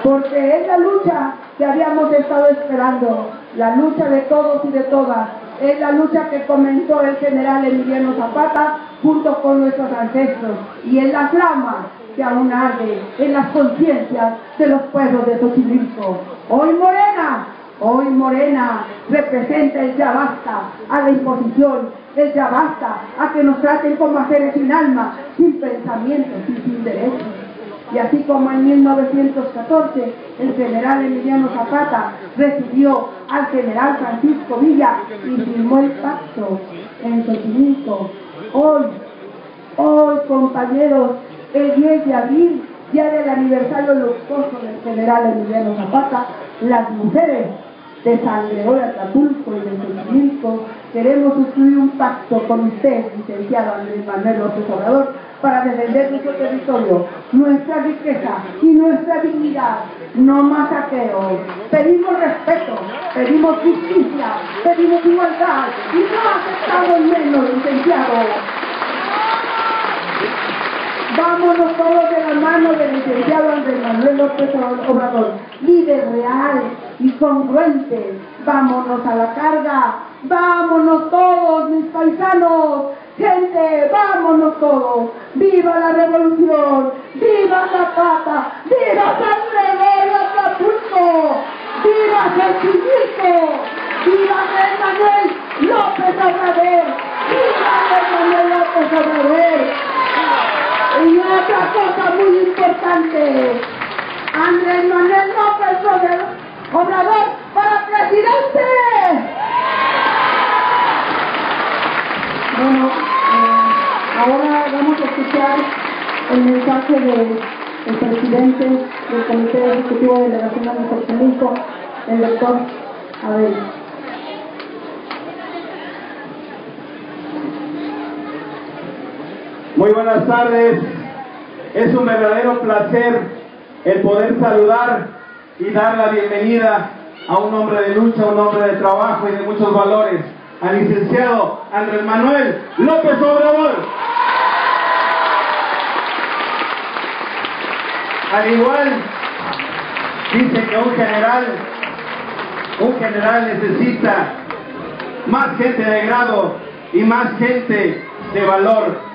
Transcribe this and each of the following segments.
porque es la lucha que habíamos estado esperando, la lucha de todos y de todas, es la lucha que comenzó el general Emiliano Zapata junto con nuestros ancestros, y es la flama que aún arde en las conciencias de los pueblos de Xochimilco. Hoy Morena representa el ya basta a la imposición, el ya basta a que nos traten como a seres sin alma, sin pensamientos y sin derechos. Y así como en 1914 el general Emiliano Zapata recibió al general Francisco Villa y firmó el pacto en Xochimilco, hoy compañeros, el 10 de abril, día del aniversario luctuoso del general Emiliano Zapata, las mujeres de San Gregorio Atlapulco y de Xochimilco queremos suscribir un pacto con usted, licenciado Andrés Manuel López Obrador, para defender nuestro territorio, nuestra riqueza y nuestra dignidad. No más saqueo. Pedimos respeto, pedimos justicia, pedimos igualdad y no aceptamos menos, licenciado. Vámonos todos de la mano del licenciado Andrés Manuel López Obrador, líder real y congruente. Vámonos a la carga, vámonos todos mis paisanos, gente, vámonos todos. ¡Viva la revolución! ¡Viva Zapata! ¡Viva San Gregorio Atlapulco! ¡Viva Xochimilco! ¡Viva Andrés Manuel López Obrador! ¡Viva Andrés Manuel López Obrador! Y otra cosa muy importante, Andrés Manuel López Obrador para presidente. Bueno, ahora vamos a escuchar el mensaje del presidente del Comité Ejecutivo Delegacional de Xochimilco, el doctor Abel. Muy buenas tardes, es un verdadero placer el poder saludar y dar la bienvenida a un hombre de lucha, un hombre de trabajo y de muchos valores, al licenciado Andrés Manuel López Obrador. Al igual, dicen que un general necesita más gente de grado y más gente de valor.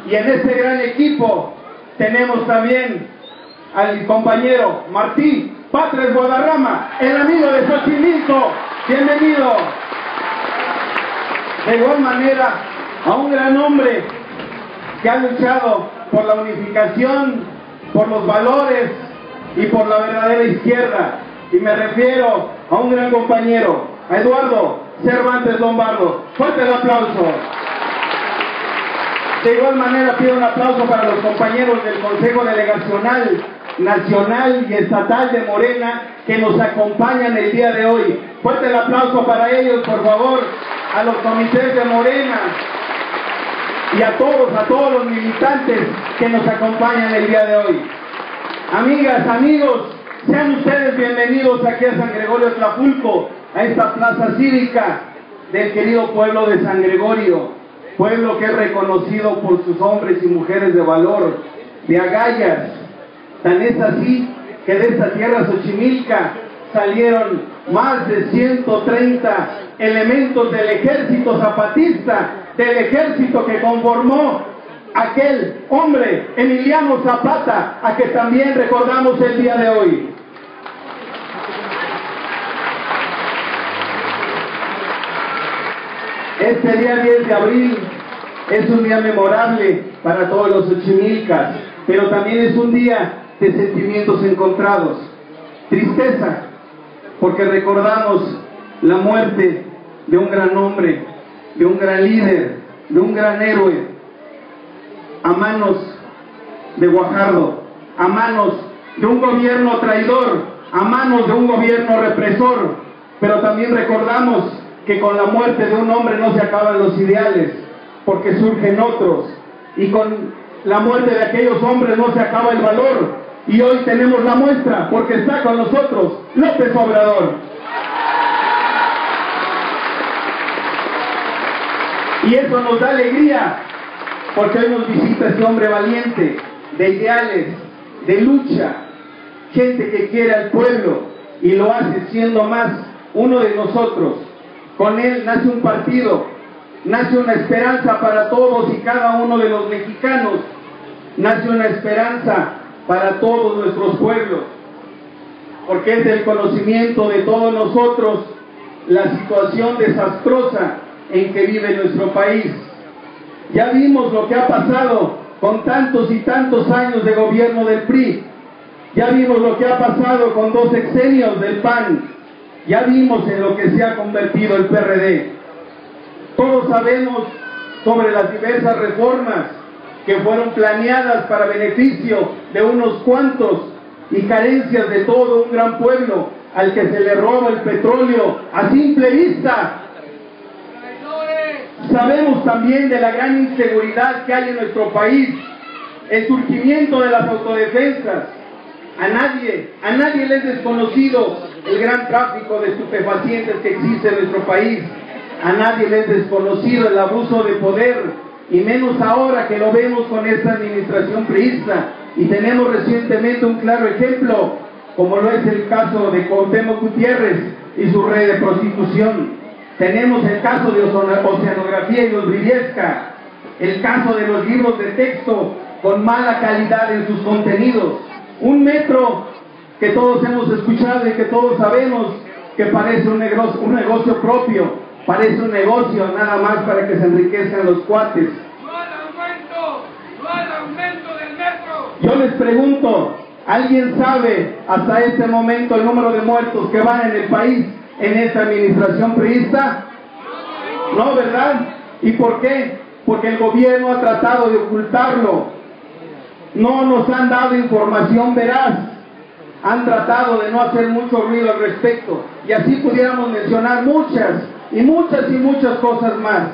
Y en ese gran equipo tenemos también al compañero Martí Patres Guadarrama, el amigo de Xochimilco. Bienvenido. De igual manera, a un gran hombre que ha luchado por la unificación, por los valores y por la verdadera izquierda. Y me refiero a un gran compañero, a Eduardo Cervantes Lombardo. Fuerte el aplauso. De igual manera pido un aplauso para los compañeros del Consejo Delegacional Nacional y Estatal de Morena que nos acompañan el día de hoy. Fuerte el aplauso para ellos, por favor, a los comités de Morena y a todos los militantes que nos acompañan el día de hoy. Amigas, amigos, sean ustedes bienvenidos aquí a San Gregorio Atlapulco, a esta plaza cívica del querido pueblo de San Gregorio. Pueblo que es reconocido por sus hombres y mujeres de valor, de agallas. Tan es así que de esta tierra xochimilca salieron más de 130 elementos del ejército zapatista, del ejército que conformó aquel hombre, Emiliano Zapata, a que también recordamos el día de hoy. Este día 10 de abril es un día memorable para todos los xochimilcas, pero también es un día de sentimientos encontrados. Tristeza, porque recordamos la muerte de un gran hombre, de un gran líder, de un gran héroe, a manos de Guajardo, a manos de un gobierno traidor, a manos de un gobierno represor. Pero también recordamos que con la muerte de un hombre no se acaban los ideales, porque surgen otros, y con la muerte de aquellos hombres no se acaba el valor, y hoy tenemos la muestra, porque está con nosotros López Obrador. Y eso nos da alegría, porque hoy nos visita este hombre valiente, de ideales, de lucha, gente que quiere al pueblo y lo hace siendo más uno de nosotros. Con él nace un partido, nace una esperanza para todos y cada uno de los mexicanos, nace una esperanza para todos nuestros pueblos, porque es del conocimiento de todos nosotros la situación desastrosa en que vive nuestro país. Ya vimos lo que ha pasado con tantos y tantos años de gobierno del PRI, ya vimos lo que ha pasado con 2 sexenios del PAN, ya vimos en lo que se ha convertido el PRD. Todos sabemos sobre las diversas reformas que fueron planeadas para beneficio de unos cuantos y carencias de todo un gran pueblo al que se le roba el petróleo a simple vista. Sabemos también de la gran inseguridad que hay en nuestro país, el surgimiento de las autodefensas. A nadie le es desconocido el gran tráfico de estupefacientes que existe en nuestro país. A nadie le es desconocido el abuso de poder, y menos ahora que lo vemos con esta administración priista. Y tenemos recientemente un claro ejemplo, como lo es el caso de Cuauhtémoc Gutiérrez y su red de prostitución. Tenemos el caso de Oceanografía y los Briviesca, el caso de los libros de texto con mala calidad en sus contenidos, un metro que todos hemos escuchado y que todos sabemos que parece un negocio propio, parece un negocio nada más para que se enriquezcan los cuates. ¡No al aumento del metro! Yo les pregunto, ¿alguien sabe hasta este momento el número de muertos que van en el país en esta administración priista? No, ¿verdad? ¿Y por qué? Porque el gobierno ha tratado de ocultarlo. No nos han dado información veraz. Han tratado de no hacer mucho ruido al respecto. Y así pudiéramos mencionar muchas cosas más.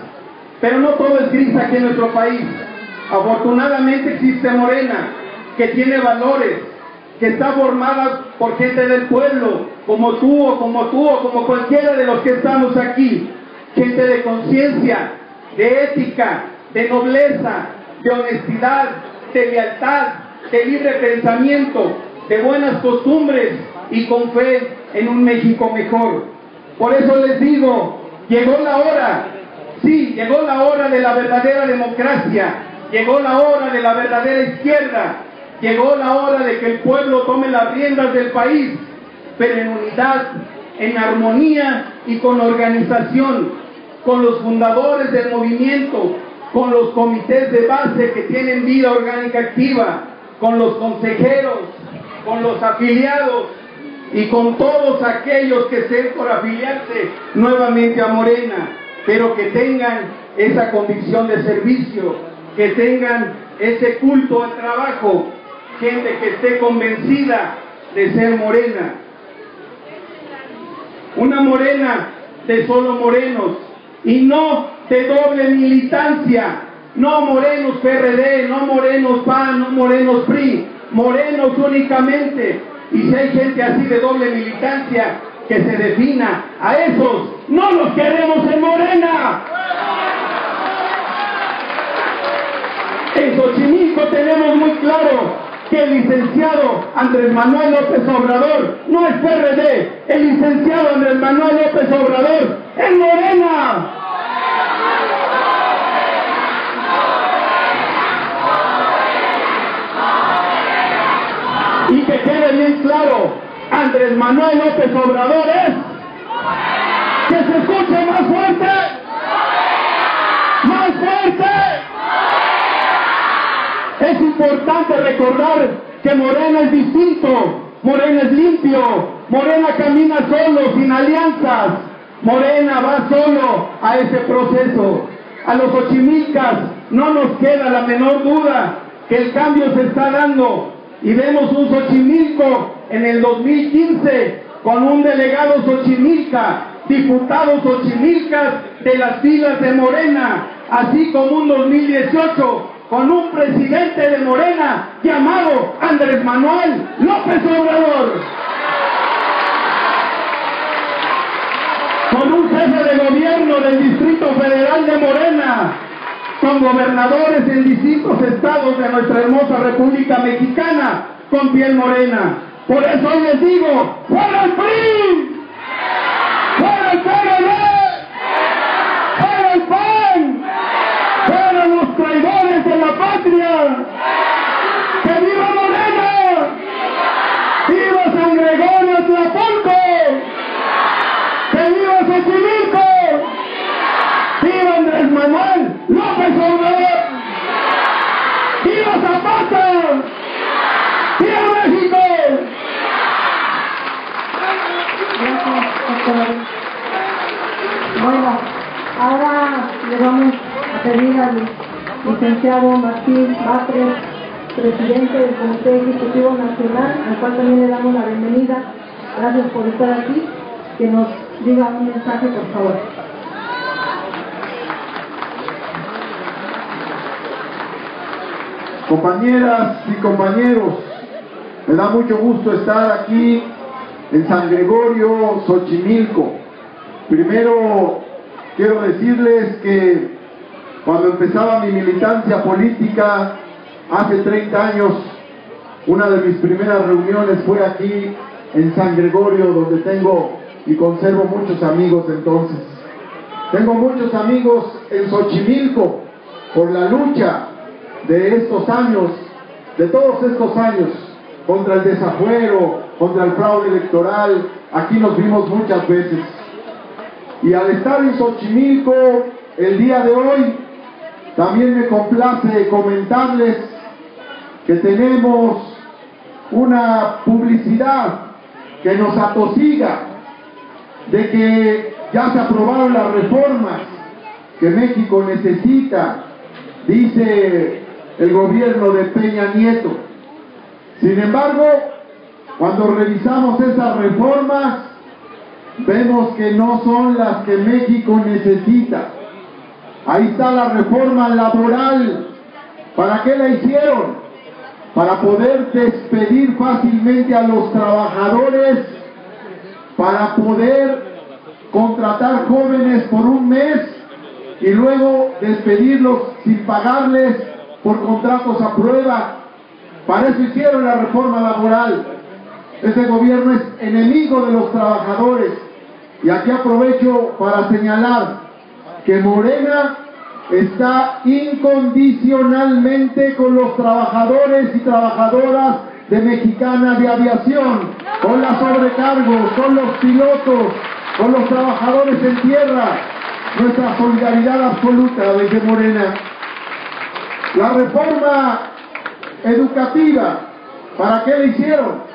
Pero no todo es gris aquí en nuestro país. Afortunadamente existe Morena, que tiene valores, que está formada por gente del pueblo, como tú o como cualquiera de los que estamos aquí, gente de conciencia, de ética, de nobleza, de honestidad, de lealtad, de libre pensamiento, de buenas costumbres y con fe en un México mejor. Por eso les digo, llegó la hora, sí, llegó la hora de la verdadera democracia, llegó la hora de la verdadera izquierda, llegó la hora de que el pueblo tome las riendas del país, pero en unidad, en armonía y con organización, con los fundadores del movimiento, con los comités de base que tienen vida orgánica activa, con los consejeros, con los afiliados y con todos aquellos que estén por afiliarse nuevamente a Morena, pero que tengan esa convicción de servicio, que tengan ese culto al trabajo, gente que esté convencida de ser morena. Una morena de solo morenos y no de doble militancia, no morenos PRD, no morenos PAN, no morenos PRI, morenos únicamente. Y si hay gente así de doble militancia, que se defina. A esos no los queremos en Morena. En Xochimilco tenemos muy claro que el licenciado Andrés Manuel López Obrador no es PRD, el licenciado Andrés Manuel López Obrador es Morena. Y que quede bien claro, Andrés Manuel López Obrador es... ¡Que se escuche más fuerte! ¡Más fuerte! Es importante recordar que Morena es distinto, Morena es limpio, Morena camina solo, sin alianzas, Morena va solo a ese proceso. A los xochimilcas no nos queda la menor duda que el cambio se está dando y vemos un Xochimilco en el 2015 con un delegado xochimilca, diputados xochimilcas de las filas de Morena, así como un 2018 con un presidente de Morena llamado Andrés Manuel López Obrador, con un jefe de gobierno del Distrito Federal de Morena, con gobernadores en distintos estados de nuestra hermosa República Mexicana con piel morena, Por eso hoy les digo, ¡fuera el PRI! ¡Fuera el PRD! ¡Fuera el PAN! ¡Fuera los traidores de la patria! ¡Que viva Morena! ¡Viva San Gregorio Tlapolco! ¡Que viva Xochimilco! ¡Viva Andrés Manuel López Obrador! ¡Viva Zapata! ¡Viva México! Gracias, doctor. Bueno, ahora le vamos a pedir al licenciado Martín Batres, presidente del Comité Ejecutivo Nacional, al cual también le damos la bienvenida. Gracias por estar aquí. Que nos diga un mensaje, por favor. Compañeras y compañeros, me da mucho gusto estar aquí en San Gregorio, Xochimilco. Primero quiero decirles que cuando empezaba mi militancia política hace 30 años, una de mis primeras reuniones fue aquí en San Gregorio, donde tengo y conservo muchos amigos entonces. Tengo muchos amigos en Xochimilco por la lucha de estos años, de todos estos años, contra el desafuero, contra el fraude electoral. Aquí nos vimos muchas veces. Y al estar en Xochimilco el día de hoy, también me complace comentarles que tenemos una publicidad que nos atosiga de que ya se aprobaron las reformas que México necesita, dice el gobierno de Peña Nieto. Sin embargo, cuando revisamos esas reformas, vemos que no son las que México necesita. Ahí está la reforma laboral. ¿Para qué la hicieron? Para poder despedir fácilmente a los trabajadores, para poder contratar jóvenes por un mes y luego despedirlos sin pagarles por contratos a prueba. Para eso hicieron la reforma laboral. Ese gobierno es enemigo de los trabajadores. Y aquí aprovecho para señalar que Morena está incondicionalmente con los trabajadores y trabajadoras de Mexicana de Aviación, con las sobrecargos, con los pilotos, con los trabajadores en tierra. Nuestra solidaridad absoluta desde Morena. La reforma educativa, ¿para qué la hicieron?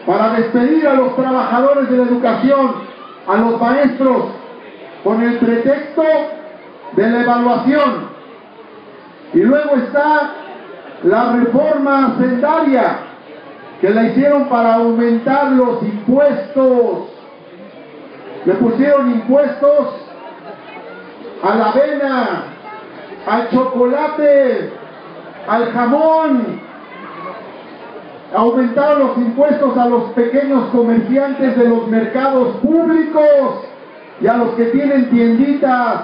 Para despedir a los trabajadores de la educación, a los maestros, con el pretexto de la evaluación. Y luego está la reforma hacendaria, que la hicieron para aumentar los impuestos. Le pusieron impuestos a la avena, al chocolate, al jamón. Aumentaron los impuestos a los pequeños comerciantes de los mercados públicos y a los que tienen tienditas.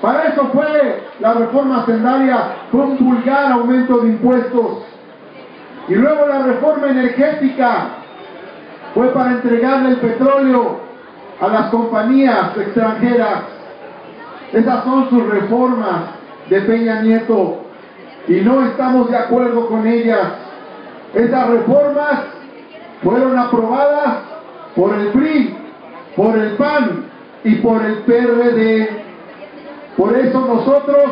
Para eso fue la reforma hacendaria, fue un vulgar aumento de impuestos. Y luego la reforma energética fue para entregarle el petróleo a las compañías extranjeras. Esas son sus reformas de Peña Nieto y no estamos de acuerdo con ellas. Esas reformas fueron aprobadas por el PRI, por el PAN y por el PRD. Por eso nosotros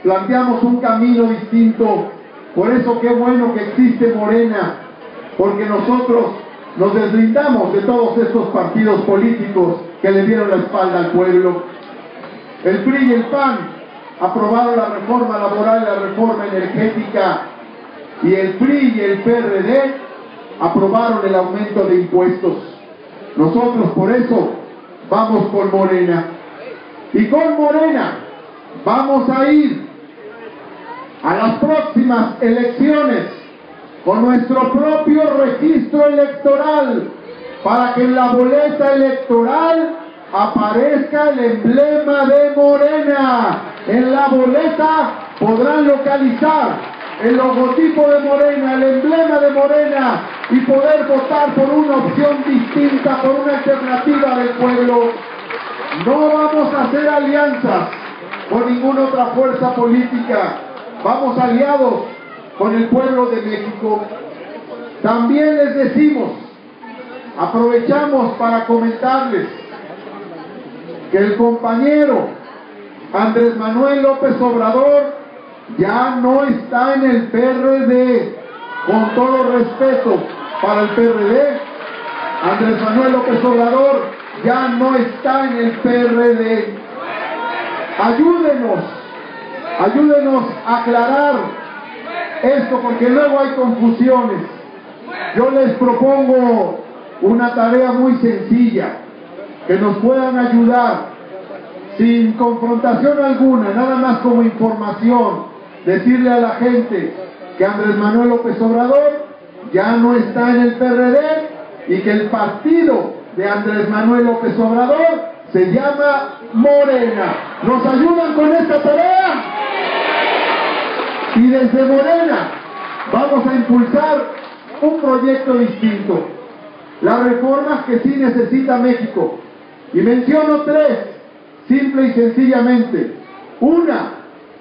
planteamos un camino distinto. Por eso qué bueno que existe Morena, porque nosotros nos deslindamos de todos estos partidos políticos que le dieron la espalda al pueblo. El PRI y el PAN aprobaron la reforma laboral y la reforma energética, y el PRI y el PRD aprobaron el aumento de impuestos. Nosotros por eso vamos con Morena. Y con Morena vamos a ir a las próximas elecciones con nuestro propio registro electoral, para que en la boleta electoral aparezca el emblema de Morena. En la boleta podrán localizar el logotipo de Morena, el emblema de Morena, y poder votar por una opción distinta, por una alternativa del pueblo. No vamos a hacer alianzas con ninguna otra fuerza política. Vamos aliados con el pueblo de México. También les decimos, aprovechamos para comentarles que el compañero Andrés Manuel López Obrador ya no está en el PRD. Con todo respeto para el PRD, Andrés Manuel López Obrador ya no está en el PRD. Ayúdenos a aclarar esto, porque luego hay confusiones. Yo les propongo una tarea muy sencilla, que nos puedan ayudar sin confrontación alguna, nada más como información, decirle a la gente que Andrés Manuel López Obrador ya no está en el PRD y que el partido de Andrés Manuel López Obrador se llama Morena. ¿Nos ayudan con esta tarea? Y desde Morena vamos a impulsar un proyecto distinto, las reformas que sí necesita México. Y menciono tres, simple y sencillamente. Una,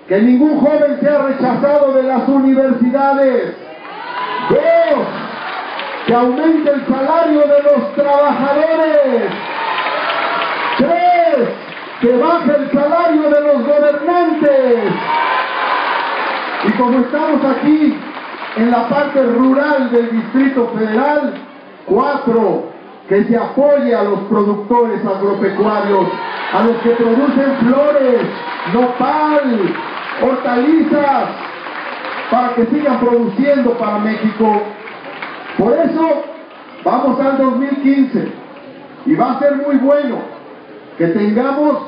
que ningún joven sea rechazado de las universidades. Dos, que aumente el salario de los trabajadores. Tres, que baje el salario de los gobernantes. Y como estamos aquí en la parte rural del Distrito Federal, 4, que se apoye a los productores agropecuarios, a los que producen flores, nopal, hortalizas, para que sigan produciendo para México. Por eso vamos al 2015 y va a ser muy bueno que tengamos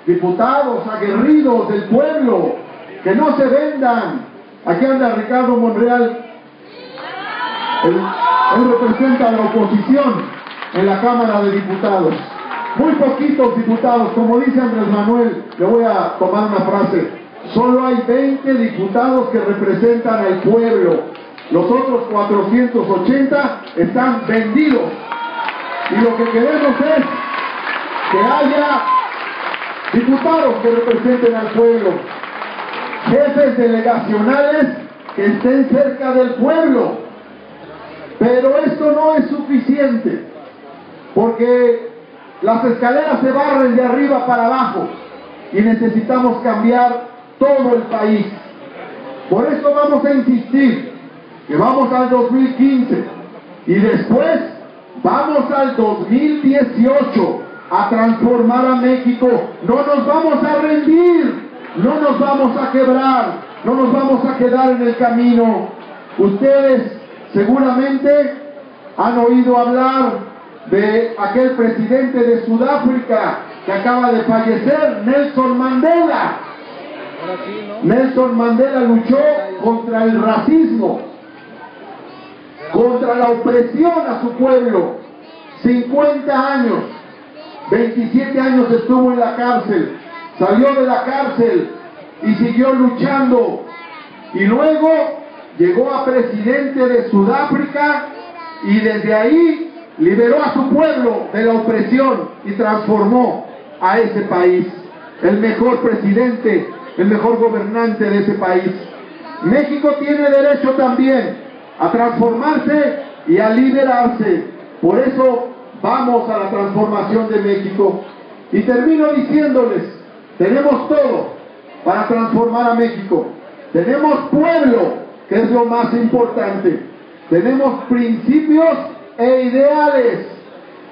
diputados aguerridos del pueblo, que no se vendan. Aquí anda Ricardo Monreal, él representa a la oposición en la Cámara de Diputados. Muy poquitos diputados, como dice Andrés Manuel, le voy a tomar una frase: solo hay 20 diputados que representan al pueblo, los otros 480 están vendidos, y lo que queremos es que haya diputados que representen al pueblo, jefes delegacionales que estén cerca del pueblo. Pero esto no es suficiente, porque las escaleras se barren de arriba para abajo y necesitamos cambiar todo el país. Por eso vamos a insistir que vamos al 2015 y después vamos al 2018 a transformar a México. No nos vamos a rendir, no nos vamos a quebrar, no nos vamos a quedar en el camino. Ustedes seguramente han oído hablar de aquel presidente de Sudáfrica que acaba de fallecer, Nelson Mandela. Nelson Mandela luchó contra el racismo, contra la opresión a su pueblo. 50 años, 27 años estuvo en la cárcel, salió de la cárcel y siguió luchando. Y luego llegó a presidente de Sudáfrica y desde ahí liberó a su pueblo de la opresión y transformó a ese país. El mejor presidente, el mejor gobernante de ese país. México tiene derecho también a transformarse y a liberarse. Por eso vamos a la transformación de México. Y termino diciéndoles, tenemos todo para transformar a México. Tenemos pueblo, que es lo más importante. Tenemos principios e ideales.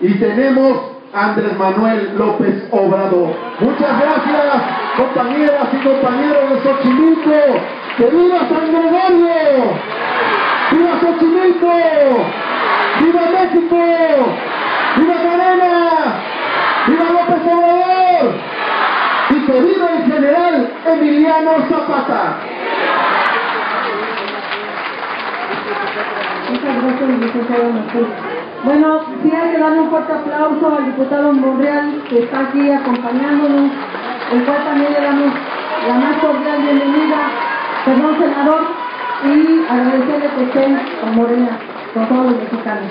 Y tenemos a Andrés Manuel López Obrador. Muchas gracias, compañeras y compañeros de Xochimilco. ¡Que viva San Gregorio! ¡Viva Xochimilco! ¡Viva México! ¡Viva Morena! ¡Viva López Obrador! ¡Y que viva el general Emiliano Zapata! Muchas gracias, licenciado Martín. Bueno, sí hay que darle un fuerte aplauso al diputado Monreal, que está aquí acompañándonos, el cual también le damos la más cordial bienvenida, perdón, senador, y agradecerle que estén con Morena. con todos los mexicanos.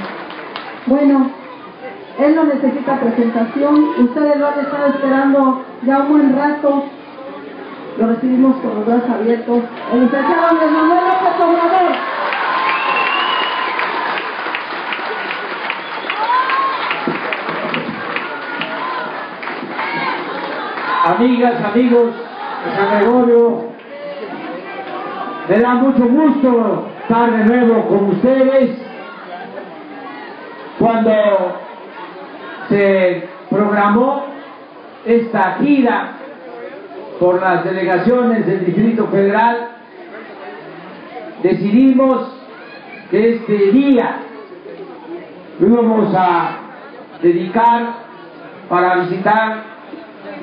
Bueno, él no necesita presentación, ustedes lo han estado esperando ya un buen rato, lo recibimos con los brazos abiertos, el licenciado Andrés Manuel López Obrador. Amigas, amigos de San Gregorio, me da mucho gusto estar de nuevo con ustedes. Cuando se programó esta gira por las delegaciones del Distrito Federal, decidimos que este día lo íbamos a dedicar para visitar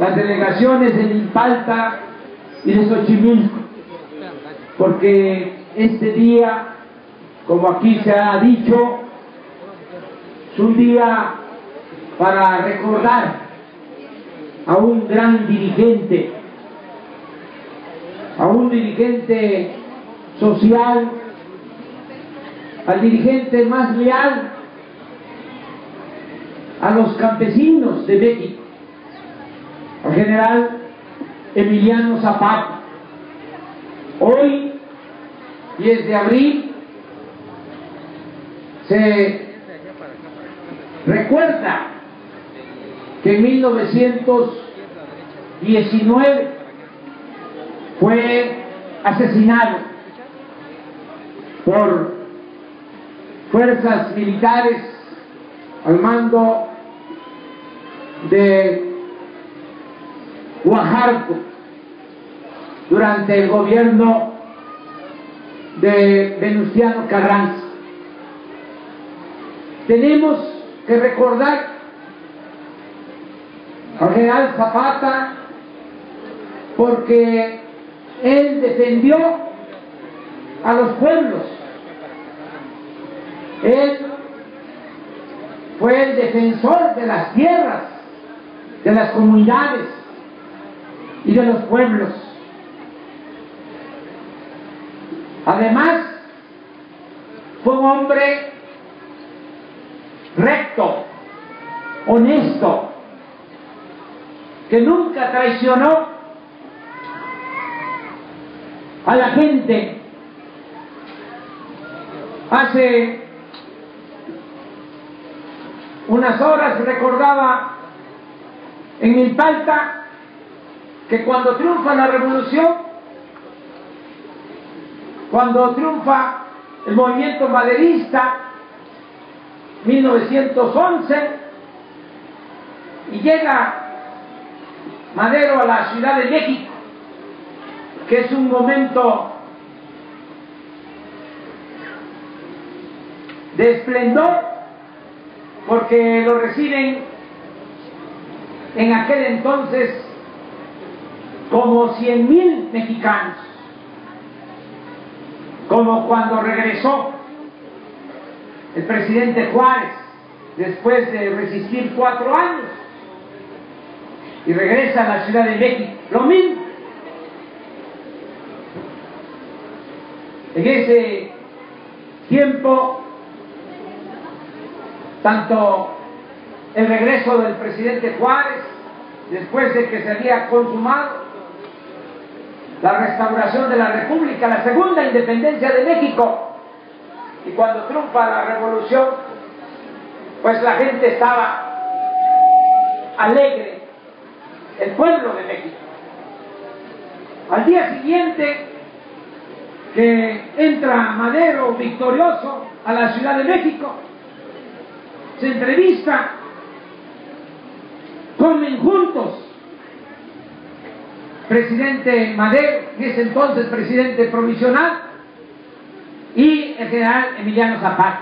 las delegaciones de Milpalta y de Xochimilco, porque este día, como aquí se ha dicho, es un día para recordar a un gran dirigente, a un dirigente social, al dirigente más leal a los campesinos de México, al general Emiliano Zapata. Hoy, 10 de abril, se recuerda que en 1919 fue asesinado por fuerzas militares al mando de Guajardo durante el gobierno de Venustiano Carranza. Tenemos que recordar al general Zapata porque él defendió a los pueblos. Él fue el defensor de las tierras, de las comunidades y de los pueblos. Además, fue un hombre recto, honesto, que nunca traicionó a la gente. Hace unas horas recordaba en Milpalta que cuando triunfa la revolución, cuando triunfa el movimiento maderista, 1911, y llega Madero a la Ciudad de México, que es un momento de esplendor, porque lo reciben en aquel entonces como 100,000 mexicanos, como cuando regresó el presidente Juárez después de resistir 4 años y regresa a la Ciudad de México. Lo mismo. En ese tiempo, tanto el regreso del presidente Juárez, después de que se había consumado la restauración de la República, la segunda independencia de México, y cuando triunfa la revolución, pues la gente estaba alegre, el pueblo de México. Al día siguiente que entra Madero victorioso a la Ciudad de México, se entrevista, comen juntos presidente Madero, en ese entonces presidente provisional, y el general Emiliano Zapata.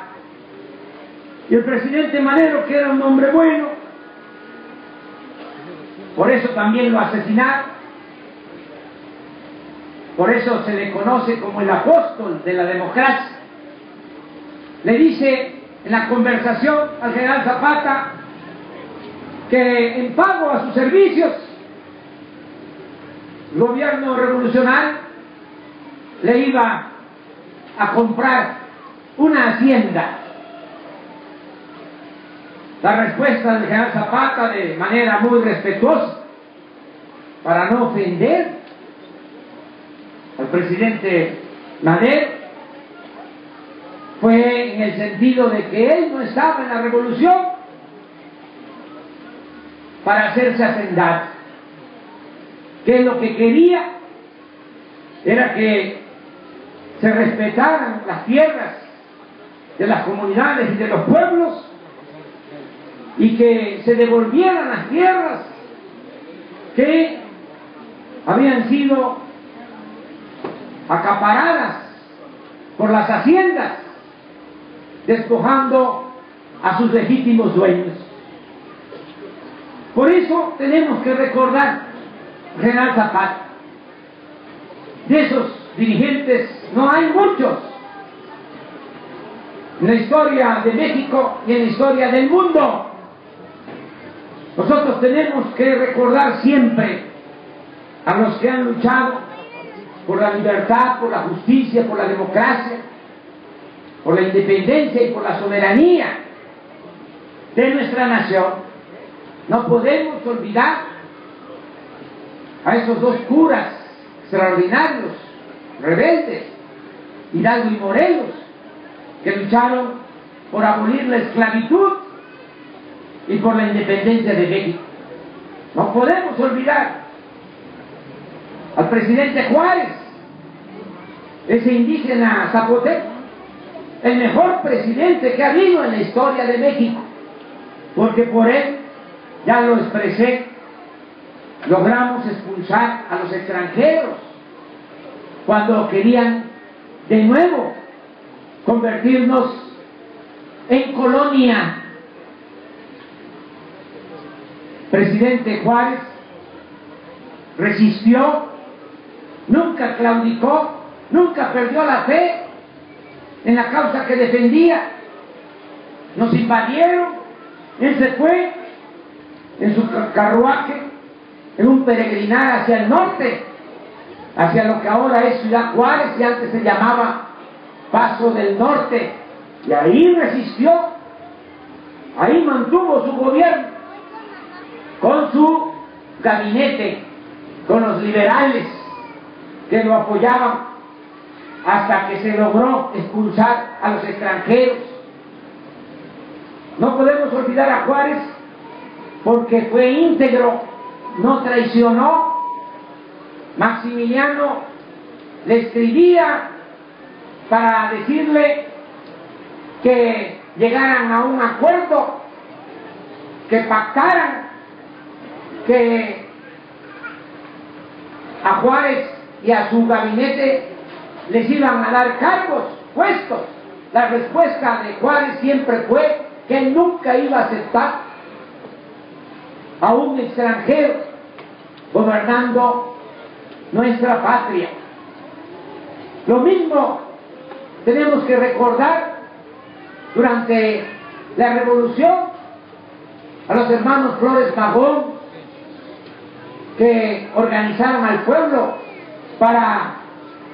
Y el presidente Madero, que era un hombre bueno, por eso también lo asesinaron, por eso se le conoce como el apóstol de la democracia. Le dice en la conversación al general Zapata que en pago a sus servicios, el gobierno revolucionario le iba a comprar una hacienda la respuesta del general Zapata de manera muy respetuosa, para no ofender al presidente Madero, fue en el sentido de que él no estaba en la revolución para hacerse hacendar, que lo que quería era que se respetaran las tierras de las comunidades y de los pueblos y que se devolvieran las tierras que habían sido acaparadas por las haciendas, despojando a sus legítimos dueños. Por eso tenemos que recordar General Zapata. De esos dirigentes no hay muchos en la historia de México y en la historia del mundo. Nosotros tenemos que recordar siempre a los que han luchado por la libertad, por la justicia, por la democracia, por la independencia y por la soberanía de nuestra nación. No podemos olvidar a esos dos curas extraordinarios, rebeldes, Hidalgo y Morelos, que lucharon por abolir la esclavitud y por la independencia de México. No podemos olvidar al presidente Juárez, ese indígena zapoteco, el mejor presidente que ha habido en la historia de México, porque por él, ya lo expresé, logramos expulsar a los extranjeros cuando querían de nuevo convertirnos en colonia. Presidente Juárez resistió, nunca claudicó, nunca perdió la fe en la causa que defendía. Nos invadieron, él se fue en su carruaje en un peregrinar hacia el norte, hacia lo que ahora es Ciudad Juárez y antes se llamaba Paso del Norte, y ahí resistió, ahí mantuvo su gobierno con su gabinete, con los liberales que lo apoyaban, hasta que se logró expulsar a los extranjeros. No podemos olvidar a Juárez porque fue íntegro, no traicionó. Maximiliano le escribía para decirle que llegaran a un acuerdo, que pactaran, que a Juárez y a su gabinete les iban a dar cargos, puestos. La respuesta de Juárez siempre fue que él nunca iba a aceptar a un extranjero gobernando nuestra patria. Lo mismo tenemos que recordar durante la revolución a los hermanos Flores Magón, que organizaron al pueblo para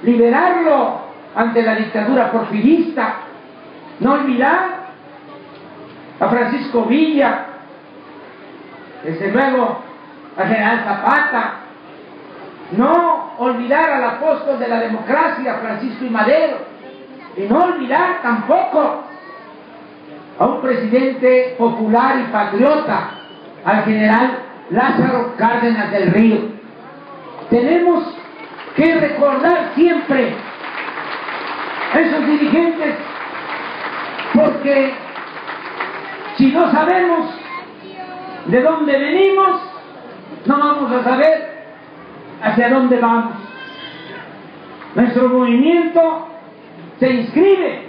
liberarlo ante la dictadura porfirista. No olvidar a Francisco Villa, desde luego a General Zapata. No olvidar al apóstol de la democracia, Francisco I. Madero, y no olvidar tampoco a un presidente popular y patriota, al general Lázaro Cárdenas del Río. Tenemos que recordar siempre a esos dirigentes, porque si no sabemos de dónde venimos, no vamos a saber hacia dónde vamos. Nuestro movimiento se inscribe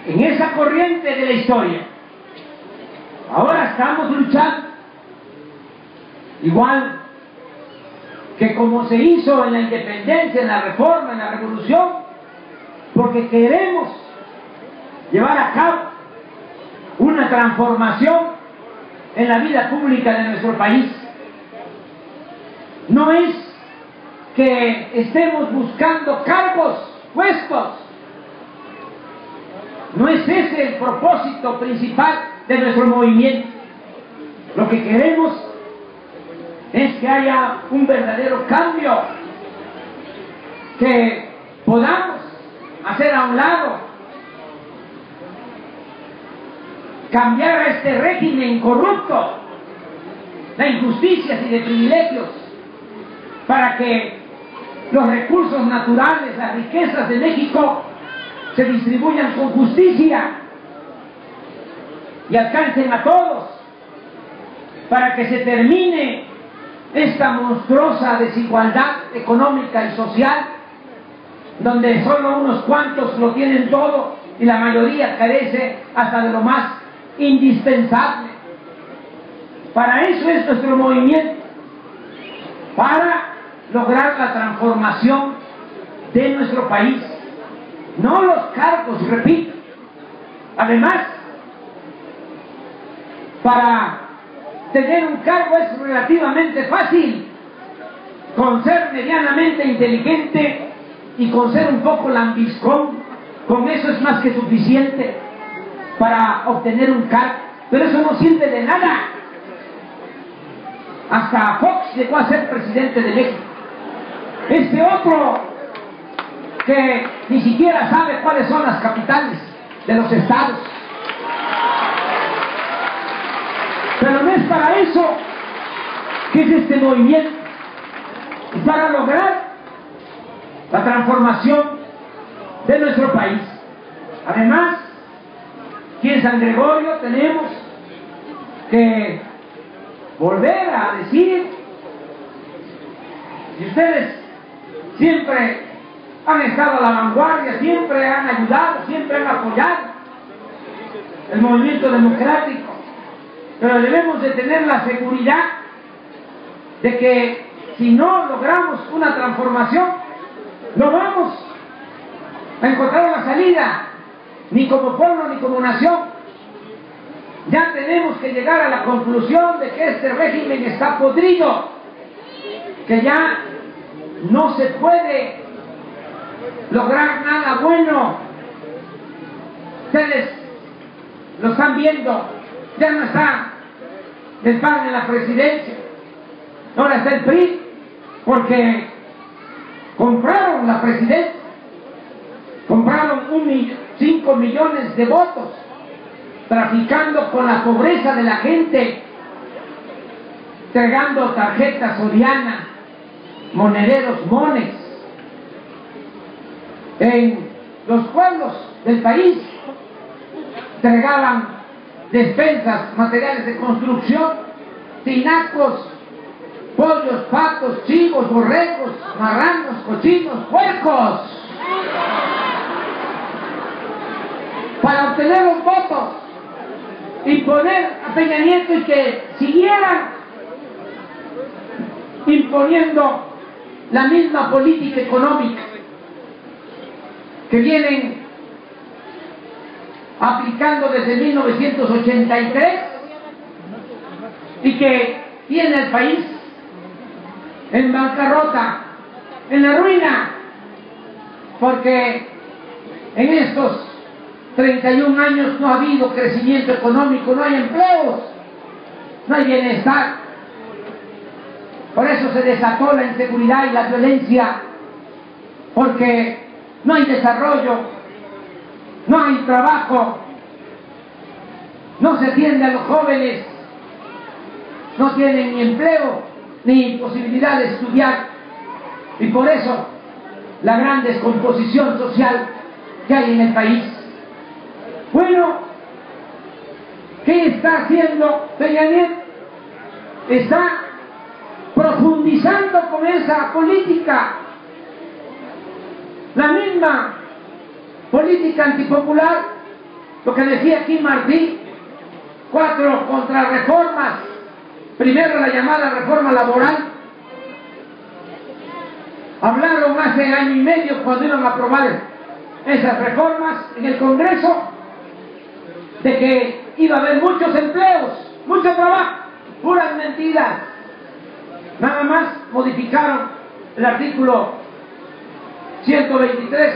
en esa corriente de la historia. Ahora estamos luchando, igual que como se hizo en la independencia, en la reforma, en la revolución, porque queremos llevar a cabo una transformación en la vida pública de nuestro país. No es que estemos buscando cargos, puestos. No es ese el propósito principal de nuestro movimiento. Lo que queremos es que haya un verdadero cambio, que podamos hacer a un lado, cambiar a este régimen corrupto de injusticias y de privilegios, para que los recursos naturales, las riquezas de México se distribuyan con justicia y alcancen a todos, para que se termine esta monstruosa desigualdad económica y social, donde solo unos cuantos lo tienen todo y la mayoría carece hasta de lo más indispensable. Para eso es nuestro movimiento, para lograr la transformación de nuestro país, no los cargos, repito. Además, para tener un cargo es relativamente fácil, con ser medianamente inteligente y con ser un poco lambiscón, con eso es más que suficiente para obtener un cargo, pero eso no sirve de nada. Hasta Fox llegó a ser presidente de México. Este otro, que ni siquiera sabe cuáles son las capitales de los estados. Pero no es para eso que es este movimiento, es para lograr la transformación de nuestro país. Además, aquí en San Gregorio tenemos que volver a decir, si ustedes siempre han estado a la vanguardia, siempre han ayudado, siempre han apoyado el movimiento democrático, pero debemos de tener la seguridad de que si no logramos una transformación, no vamos a encontrar la salida, ni como pueblo ni como nación. Ya tenemos que llegar a la conclusión de que este régimen está podrido, que ya no se puede lograr nada bueno. Ustedes lo están viendo, ya no está el PAN en la presidencia, ahora está el PRI, porque compraron la presidencia, compraron 5 millones de votos, traficando con la pobreza de la gente, entregando tarjetas Soriana, monederos Monex, en los pueblos del país entregaban despensas, materiales de construcción, tinacos, pollos, patos, chivos, borregos, marranos, cochinos, puercos, para obtener los votos y poner a Peña Nieto y que siguieran imponiendo la misma política económica que vienen aplicando desde 1983 y que tiene el país en bancarrota, en la ruina, porque en estos 31 años no ha habido crecimiento económico, no hay empleos, no hay bienestar. Por eso se desató la inseguridad y la violencia, porque no hay desarrollo, no hay trabajo, no se atiende a los jóvenes, no tienen ni empleo ni posibilidad de estudiar, y por eso la gran descomposición social que hay en el país. Bueno, ¿qué está haciendo Peña Nieto? Está profundizando con esa política, la misma política antipopular, lo que decía aquí Martí, 4 contrarreformas. Primero la llamada reforma laboral. Hablaron hace año y medio, cuando iban a aprobar esas reformas en el Congreso, de que iba a haber muchos empleos, mucho trabajo, puras mentiras. Nada más modificaron el artículo 123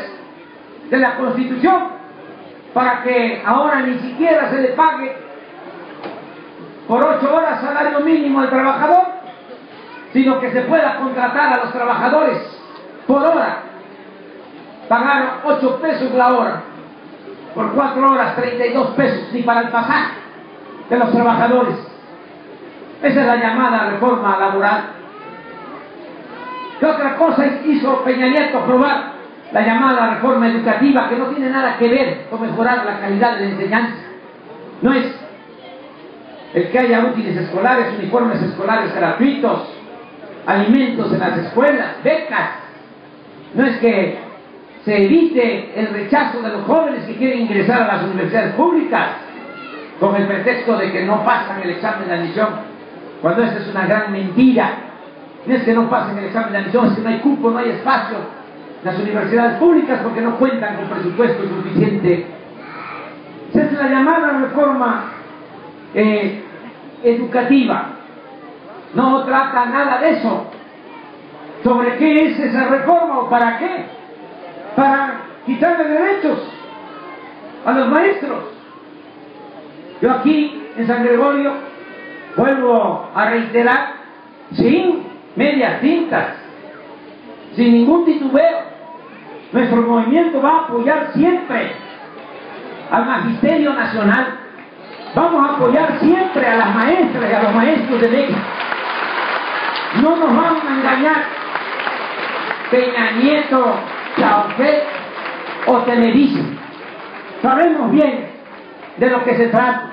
de la Constitución para que ahora ni siquiera se le pague por 8 horas salario mínimo al trabajador, sino que se pueda contratar a los trabajadores por hora, pagar 8 pesos la hora, por 4 horas 32 pesos, ni para el pasaje de los trabajadores. Esa es la llamada reforma laboral. ¿Qué otra cosa hizo Peña Nieto? Aprobar la llamada reforma educativa, que no tiene nada que ver con mejorar la calidad de la enseñanza. No es el que haya útiles escolares, uniformes escolares gratuitos, alimentos en las escuelas, becas. No es que se evite el rechazo de los jóvenes que quieren ingresar a las universidades públicas con el pretexto de que no pasan el examen de admisión, cuando esa es una gran mentira. No es que no pasen el examen de admisión, es que no hay cupo, no hay espacio en las universidades públicas porque no cuentan con presupuesto suficiente. Esa es la llamada reforma educativa. No trata nada de eso. ¿Sobre qué es esa reforma o para qué? Para quitarle derechos a los maestros. Yo aquí en San Gregorio vuelvo a reiterar, sin medias tintas, sin ningún titubeo, nuestro movimiento va a apoyar siempre al Magisterio Nacional. Vamos a apoyar siempre a las maestras y a los maestros de México. No nos van a engañar Peña Nieto, Chauvet o Televisa. Sabemos bien de lo que se trata.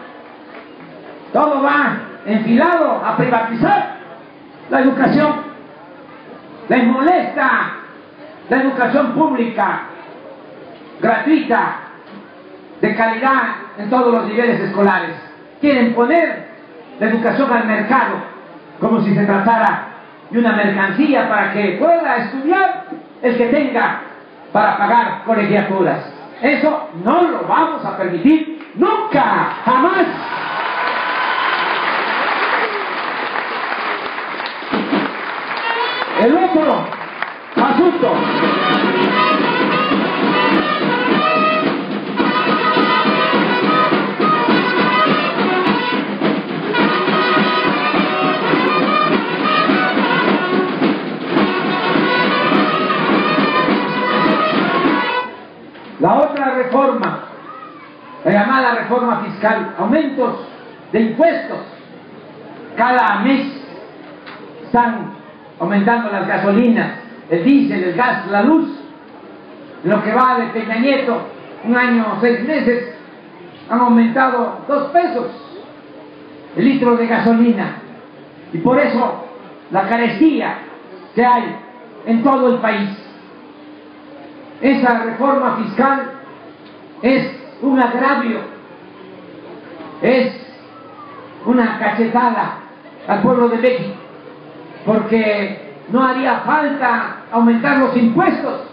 Todo va enfilado a privatizar la educación. Les molesta la educación pública, gratuita, de calidad en todos los niveles escolares. Quieren poner la educación al mercado, como si se tratara de una mercancía para que pueda estudiar el que tenga para pagar colegiaturas. Eso no lo vamos a permitir nunca, jamás. El otro asunto. La otra reforma, la llamada reforma fiscal, aumentos de impuestos. Cada mes están aumentando las gasolinas, el diésel, el gas, la luz. Lo que va de Peña Nieto, 1 año, 6 meses, han aumentado 2 pesos el litro de gasolina. Y por eso la carestía que hay en todo el país. Esa reforma fiscal es un agravio, es una cachetada al pueblo de México, porque no haría falta aumentar los impuestos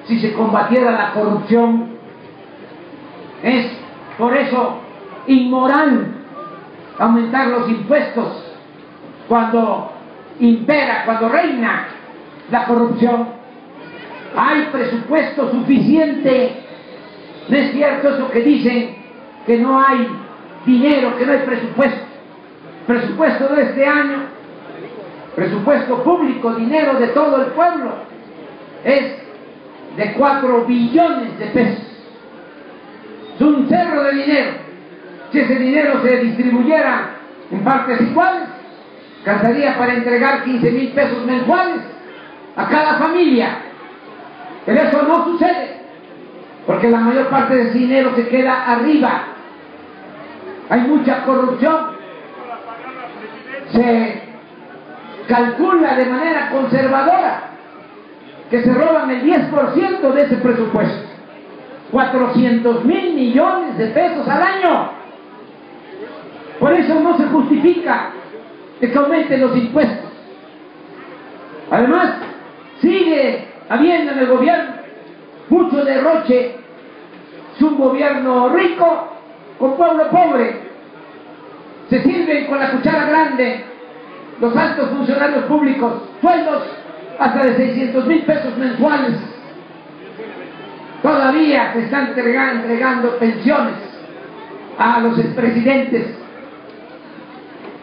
si se combatiera la corrupción. Es por eso inmoral aumentar los impuestos cuando impera, cuando reina la corrupción. Hay presupuesto suficiente. No es cierto eso que dicen que no hay dinero, que no hay presupuesto. Presupuesto de este año, presupuesto público, dinero de todo el pueblo, es de 4 billones de pesos. Es un cerro de dinero. Si ese dinero se distribuyera en partes iguales, alcanzaría para entregar 15,000 pesos mensuales a cada familia. Pero eso no sucede, porque la mayor parte de ese dinero se queda arriba. Hay mucha corrupción. Se calcula de manera conservadora que se roban el 10% de ese presupuesto. 400,000 millones de pesos al año. Por eso no se justifica que aumenten los impuestos. Además, sigue habiendo en el gobierno mucho derroche. Es un gobierno rico con pueblo pobre. Se sirven con la cuchara grande los altos funcionarios públicos, sueldos hasta de 600,000 pesos mensuales. Todavía se están entregando pensiones a los expresidentes.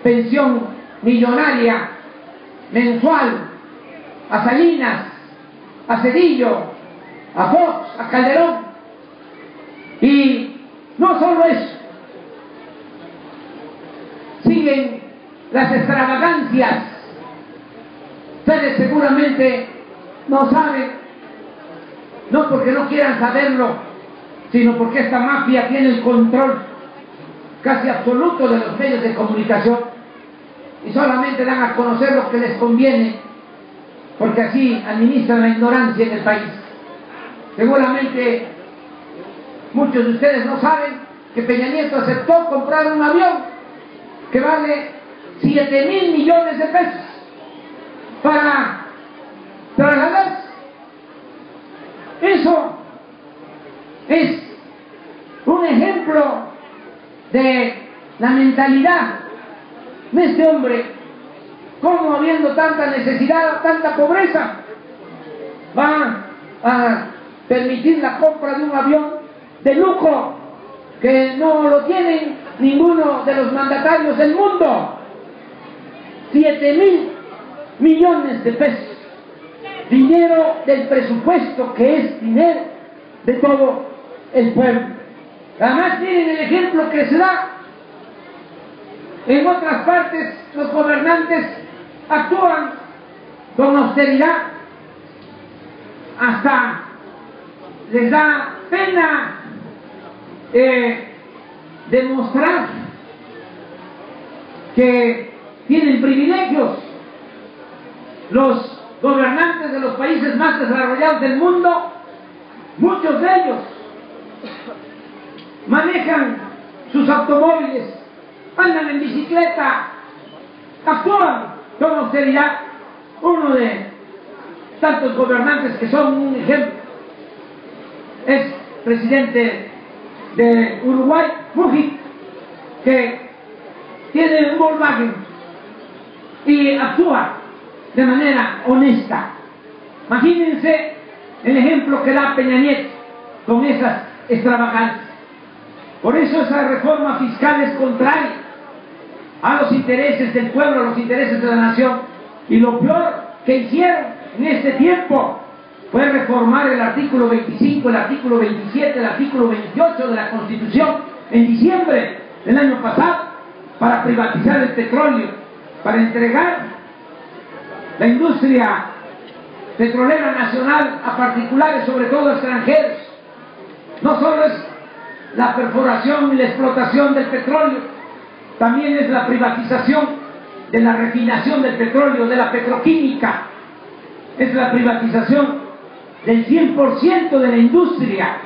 pensión millonaria mensual a Salinas, a Cedillo, a Fox, a Calderón. Y no solo eso, siguen las extravagancias. Ustedes seguramente no saben, no porque no quieran saberlo, sino porque esta mafia tiene el control casi absoluto de los medios de comunicación y solamente dan a conocer lo que les conviene, porque así administran la ignorancia en el país. Seguramente muchos de ustedes no saben que Peña Nieto aceptó comprar un avión que vale 7,000 millones de pesos para trasladarse. Eso es un ejemplo de la mentalidad de este hombre. Cómo, habiendo tanta necesidad, tanta pobreza, va a permitir la compra de un avión de lujo que no lo tienen ninguno de los mandatarios del mundo. 7,000 millones de pesos, dinero del presupuesto, que es dinero de todo el pueblo. Además tienen el ejemplo que se da en otras partes. Los gobernantes actúan con austeridad, hasta les da pena demostrar que tienen privilegios. Los gobernantes de los países más desarrollados del mundo, muchos de ellos manejan sus automóviles, andan en bicicleta, actúan con austeridad. Uno de tantos gobernantes que son un ejemplo es presidente de Uruguay, Mujica, que tiene un Volkswagen y actúa de manera honesta. Imagínense el ejemplo que da Peña Nieto con esas extravagancias. Por eso esa reforma fiscal es contraria a los intereses del pueblo, a los intereses de la nación. Y lo peor que hicieron en este tiempo fue reformar el artículo 25, el artículo 27, el artículo 28 de la Constitución en diciembre del año pasado, para privatizar el petróleo, para entregar la industria petrolera nacional a particulares, sobre todo extranjeros. No solo es la perforación y la explotación del petróleo, también es la privatización de la refinación del petróleo, de la petroquímica, es la privatización del 100% de la industria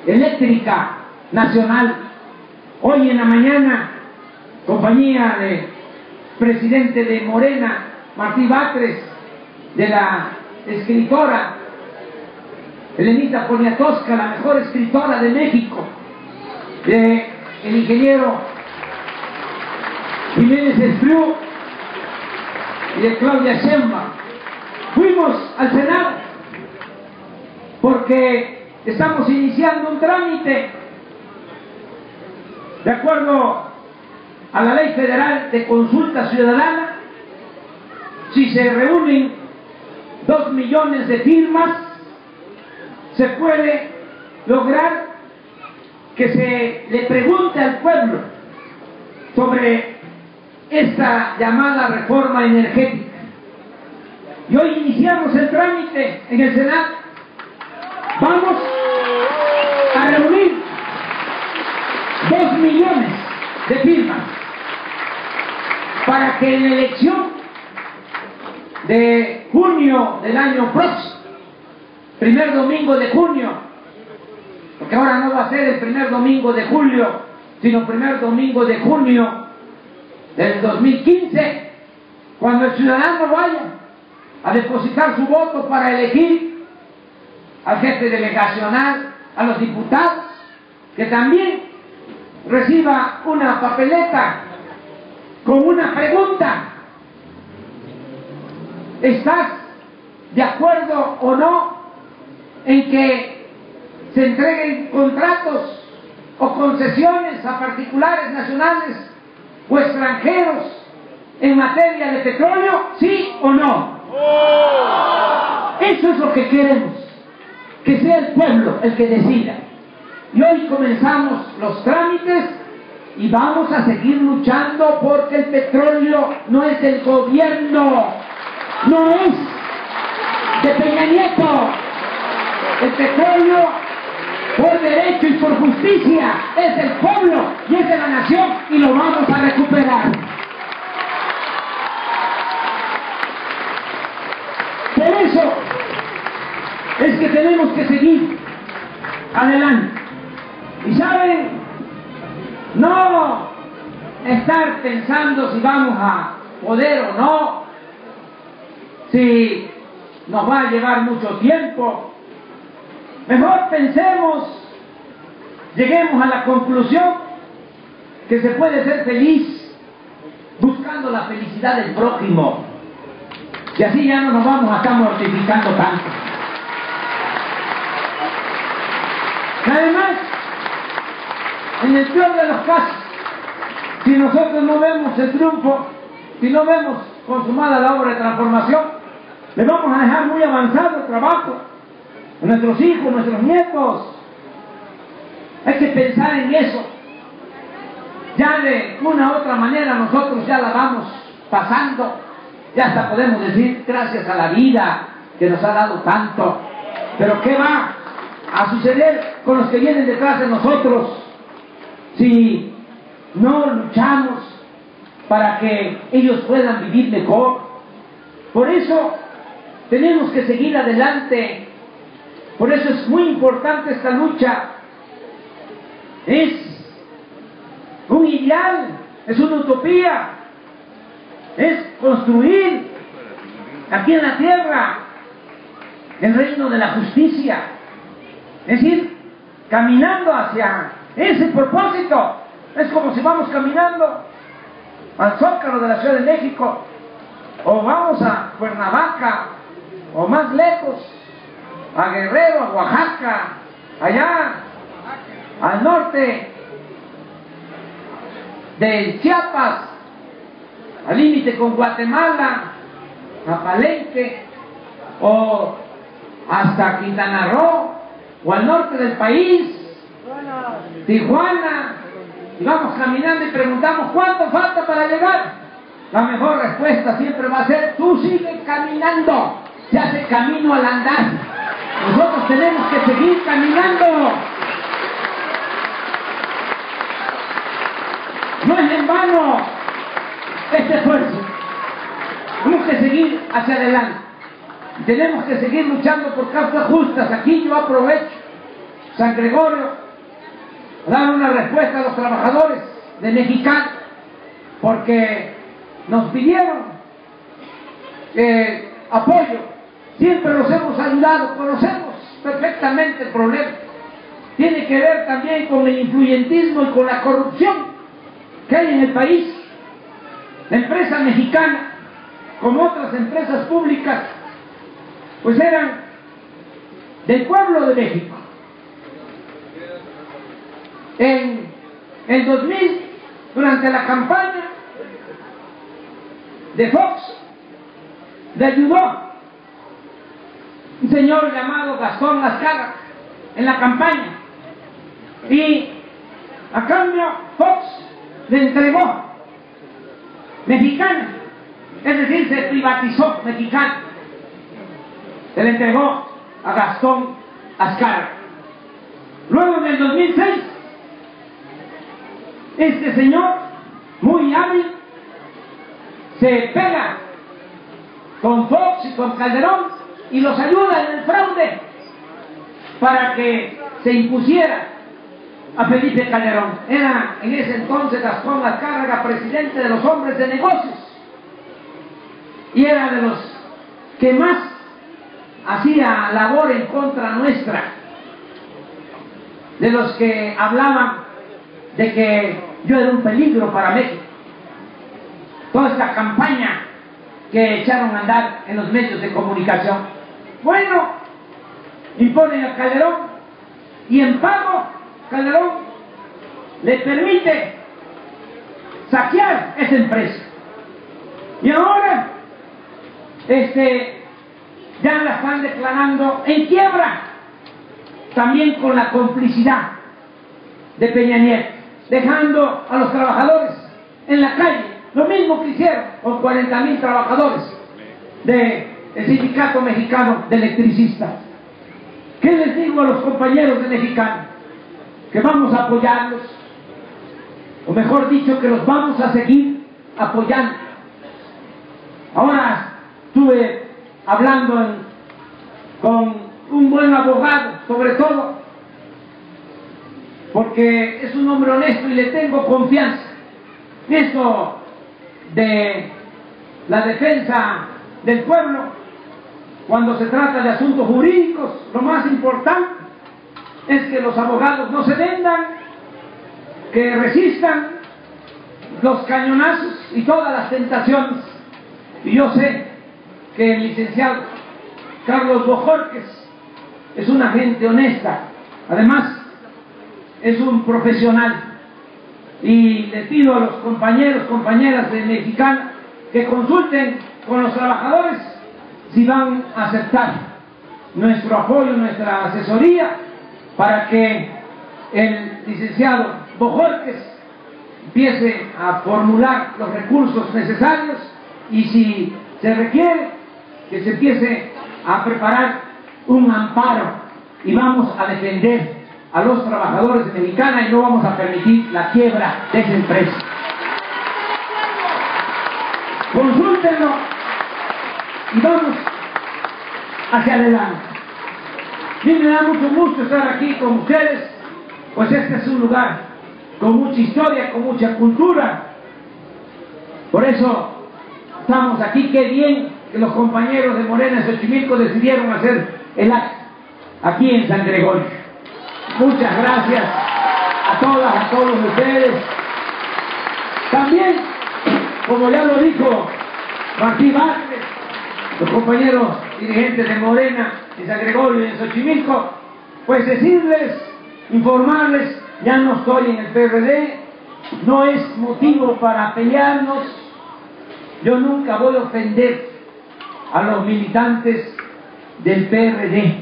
eléctrica nacional. Hoy en la mañana, compañía de presidente de Morena, Martí Batres, de la escritora Elenita Poniatowska, la mejor escritora de México, de el ingeniero Jiménez Espriu y de Claudia Sheinbaum, fuimos al Senado porque estamos iniciando un trámite de acuerdo a la Ley Federal de Consulta Ciudadana. Si se reúnen 2 millones de firmas, se puede lograr que se le pregunte al pueblo sobre esta llamada reforma energética. Y hoy iniciamos el trámite en el Senado. Vamos a reunir 2 millones de firmas para que en la elección de junio del año próximo, primer domingo de junio, porque ahora no va a ser el primer domingo de julio, sino primer domingo de junio del 2015, cuando el ciudadano vaya a depositar su voto para elegir al jefe delegacional, a los diputados, que también reciba una papeleta con una pregunta: ¿estás de acuerdo o no en que se entreguen contratos o concesiones a particulares nacionales o extranjeros en materia de petróleo? ¿Sí o no? Eso es lo que queremos, que sea el pueblo el que decida. Y hoy comenzamos los trámites y vamos a seguir luchando porque el petróleo no es del gobierno, no es de Peña Nieto. El petróleo, por derecho y por justicia, es del pueblo y es de la nación, y lo vamos a recuperar. Por eso es que tenemos que seguir adelante. Y saben, no estar pensando si vamos a poder o no, si nos va a llevar mucho tiempo. Mejor pensemos, lleguemos a la conclusión que se puede ser feliz buscando la felicidad del prójimo, y así ya no nos vamos a estar mortificando tanto. Además, en el peor de los casos, si nosotros no vemos el triunfo, si no vemos consumada la obra de transformación, le vamos a dejar muy avanzado el trabajo a nuestros hijos, nuestros nietos. Hay que pensar en eso. Ya de una u otra manera nosotros ya la vamos pasando, ya hasta podemos decir gracias a la vida que nos ha dado tanto. Pero ¿qué va a suceder con los que vienen detrás de nosotros si no luchamos para que ellos puedan vivir mejor? Por eso tenemos que seguir adelante. Por eso es muy importante esta lucha. Es un ideal, es una utopía, es construir aquí en la tierra el reino de la justicia. Es ir caminando hacia ese propósito. Es como si vamos caminando al Zócalo de la Ciudad de México, o vamos a Cuernavaca, o más lejos, a Guerrero, a Oaxaca, allá al norte de Chiapas, al límite con Guatemala, a Palenque, o hasta Quintana Roo, o al norte del país, Tijuana, y vamos caminando y preguntamos ¿cuánto falta para llegar? La mejor respuesta siempre va a ser: tú sigue caminando, se hace camino al andar. Nosotros tenemos que seguir caminando. No es en vano este esfuerzo. Tenemos que seguir hacia adelante. Tenemos que seguir luchando por causas justas. Aquí yo aprovecho San Gregorio a dar una respuesta a los trabajadores de Mexicana, porque nos pidieron apoyo. Siempre los hemos ayudado, conocemos perfectamente el problema. Tiene que ver también con el influyentismo y con la corrupción que hay en el país. La empresa Mexicana, como otras empresas públicas, pues eran del pueblo de México. En el 2000, durante la campaña de Fox, le ayudó un señor llamado Gastón Lascarra en la campaña, y a cambio Fox le entregó Mexicana, es decir, se privatizó Mexicana, se le entregó a Gastón Lascarra. Luego, en el 2006, este señor, muy hábil, se pega con Fox y con Calderón y los ayuda en el fraude para que se impusiera a Felipe Calderón. Era en ese entonces Gastón Lascarra presidente de los hombres de negocios, y era de los que más hacía labor en contra nuestra, de los que hablaban de que yo era un peligro para México. Toda esta campaña que echaron a andar en los medios de comunicación. Bueno, imponen a Calderón, y en pago Calderón le permite saquear esa empresa. Y ahora, ya la están declarando en quiebra, también con la complicidad de Peña Nieto, dejando a los trabajadores en la calle, lo mismo que hicieron con 40,000 trabajadores del Sindicato Mexicano de Electricistas. ¿Qué les digo a los compañeros de Mexicano? Que vamos a apoyarlos, o mejor dicho, que los vamos a seguir apoyando. Ahora estuve hablando con un buen abogado, sobre todo, porque es un hombre honesto y le tengo confianza. Esto de la defensa del pueblo, cuando se trata de asuntos jurídicos, lo más importante es que los abogados no se vendan, que resistan los cañonazos y todas las tentaciones. Y yo sé que el licenciado Carlos Bojorquez es una gente honesta, además es un profesional, y le pido a los compañeros, compañeras de Mexicana que consulten con los trabajadores si van a aceptar nuestro apoyo, nuestra asesoría, para que el licenciado Bojorquez empiece a formular los recursos necesarios, y si se requiere que se empiece a preparar un amparo, y vamos a defender a los trabajadores de Mexicana y no vamos a permitir la quiebra de esa empresa. Consúltenlo y vamos hacia adelante. A mí me da mucho gusto estar aquí con ustedes, pues este es un lugar con mucha historia, con mucha cultura. Por eso estamos aquí. Qué bien que los compañeros de Morena en Xochimilco decidieron hacer el acto aquí en San Gregorio. Muchas gracias a todas, a todos ustedes. También, como ya lo dijo Martí Vázquez, los compañeros dirigentes de Morena en San Gregorio y en Xochimilco, pues decirles, informarles, ya no estoy en el PRD, no es motivo para pelearnos. Yo nunca voy a ofender a los militantes del PRD,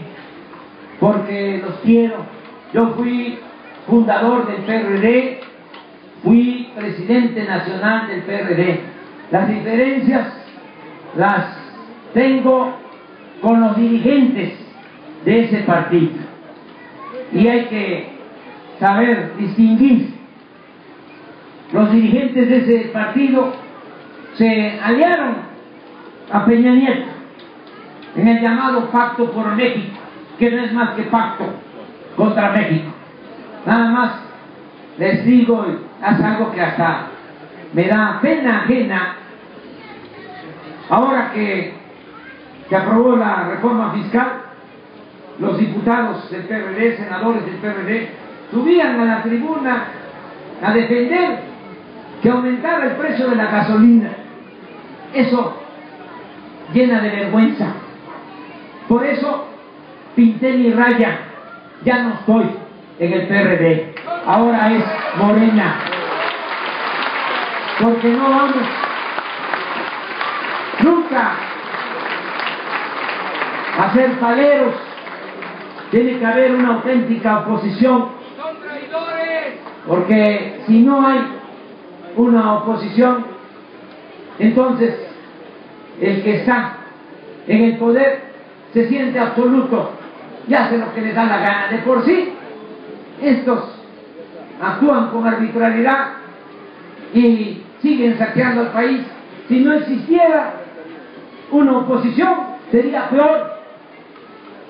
porque los quiero. Yo fui fundador del PRD, fui presidente nacional del PRD. Las diferencias las tengo con los dirigentes de ese partido, y hay que saber distinguir. Los dirigentes de ese partido se aliaron a Peña Nieto en el llamado Pacto por México, que no es más que pacto contra México. Nada más les digo, es algo que hasta me da pena ajena. Ahora que se aprobó la reforma fiscal, los diputados del PRD, senadores del PRD, subían a la tribuna a defender que aumentara el precio de la gasolina. Eso llena de vergüenza. Por eso pinté mi raya. Ya no estoy en el PRD, ahora es Morena, porque no vamos nunca a ser paleros. Tiene que haber una auténtica oposición, porque si no hay una oposición, entonces el que está en el poder se siente absoluto y hace lo que les da la gana. De por sí, estos actúan con arbitrariedad y siguen saqueando al país. Si no existiera una oposición, sería peor.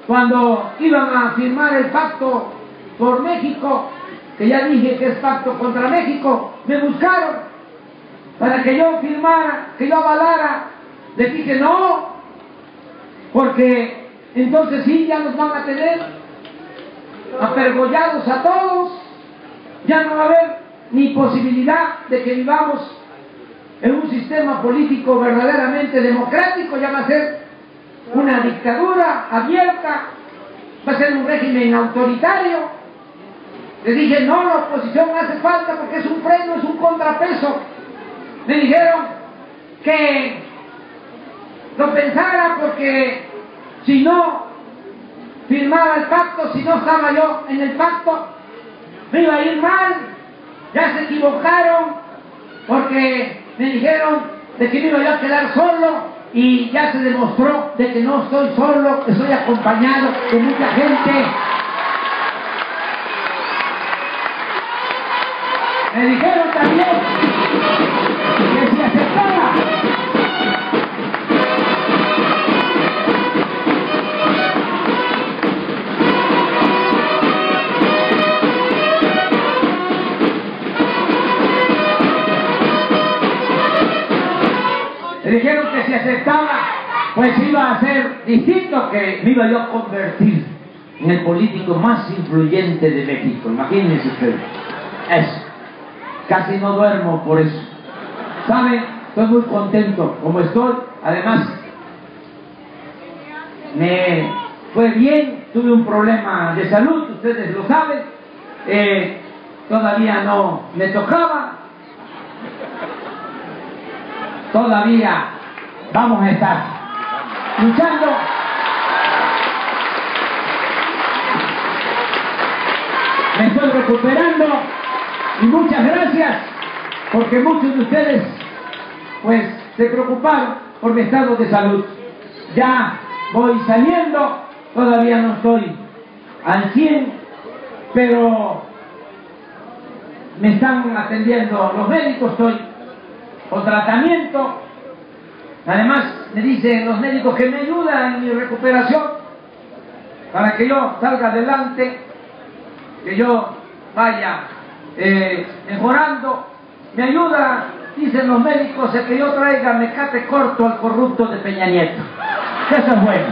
Cuando iban a firmar el pacto por México, que ya dije que es pacto contra México, me buscaron para que yo firmara, que yo avalara. Les dije no, porque entonces sí, ya nos van a tener apergollados a todos, ya no va a haber ni posibilidad de que vivamos en un sistema político verdaderamente democrático, ya va a ser una dictadura abierta, va a ser un régimen autoritario. Les dije, no, la oposición hace falta porque es un freno, es un contrapeso me dijeron que lo pensara porque si no firmaba el pacto, si no estaba yo en el pacto, me iba a ir mal. Ya se equivocaron porque me dijeron de que me iba yo a quedar solo y ya se demostró de que no estoy solo, que estoy acompañado de mucha gente. Me dijeron también que si aceptaba pues iba a ser distinto, que me iba yo a convertir en el político más influyente de México. Imagínense ustedes eso. Casi no duermo por eso. ¿Saben? Estoy muy contento como estoy. Además, me fue bien. Tuve un problema de salud, ustedes lo saben. Todavía no me tocaba. Todavía vamos a estar luchando. Me estoy recuperando y muchas gracias, porque muchos de ustedes pues se preocuparon por mi estado de salud. Ya voy saliendo, todavía no estoy al 100, pero me están atendiendo los médicos, estoy con tratamiento. Además me dicen los médicos que me ayudan en mi recuperación para que yo salga adelante, que yo vaya mejorando. Me ayuda, dicen los médicos, el que yo traiga mecate corto al corrupto de Peña Nieto. Eso es bueno.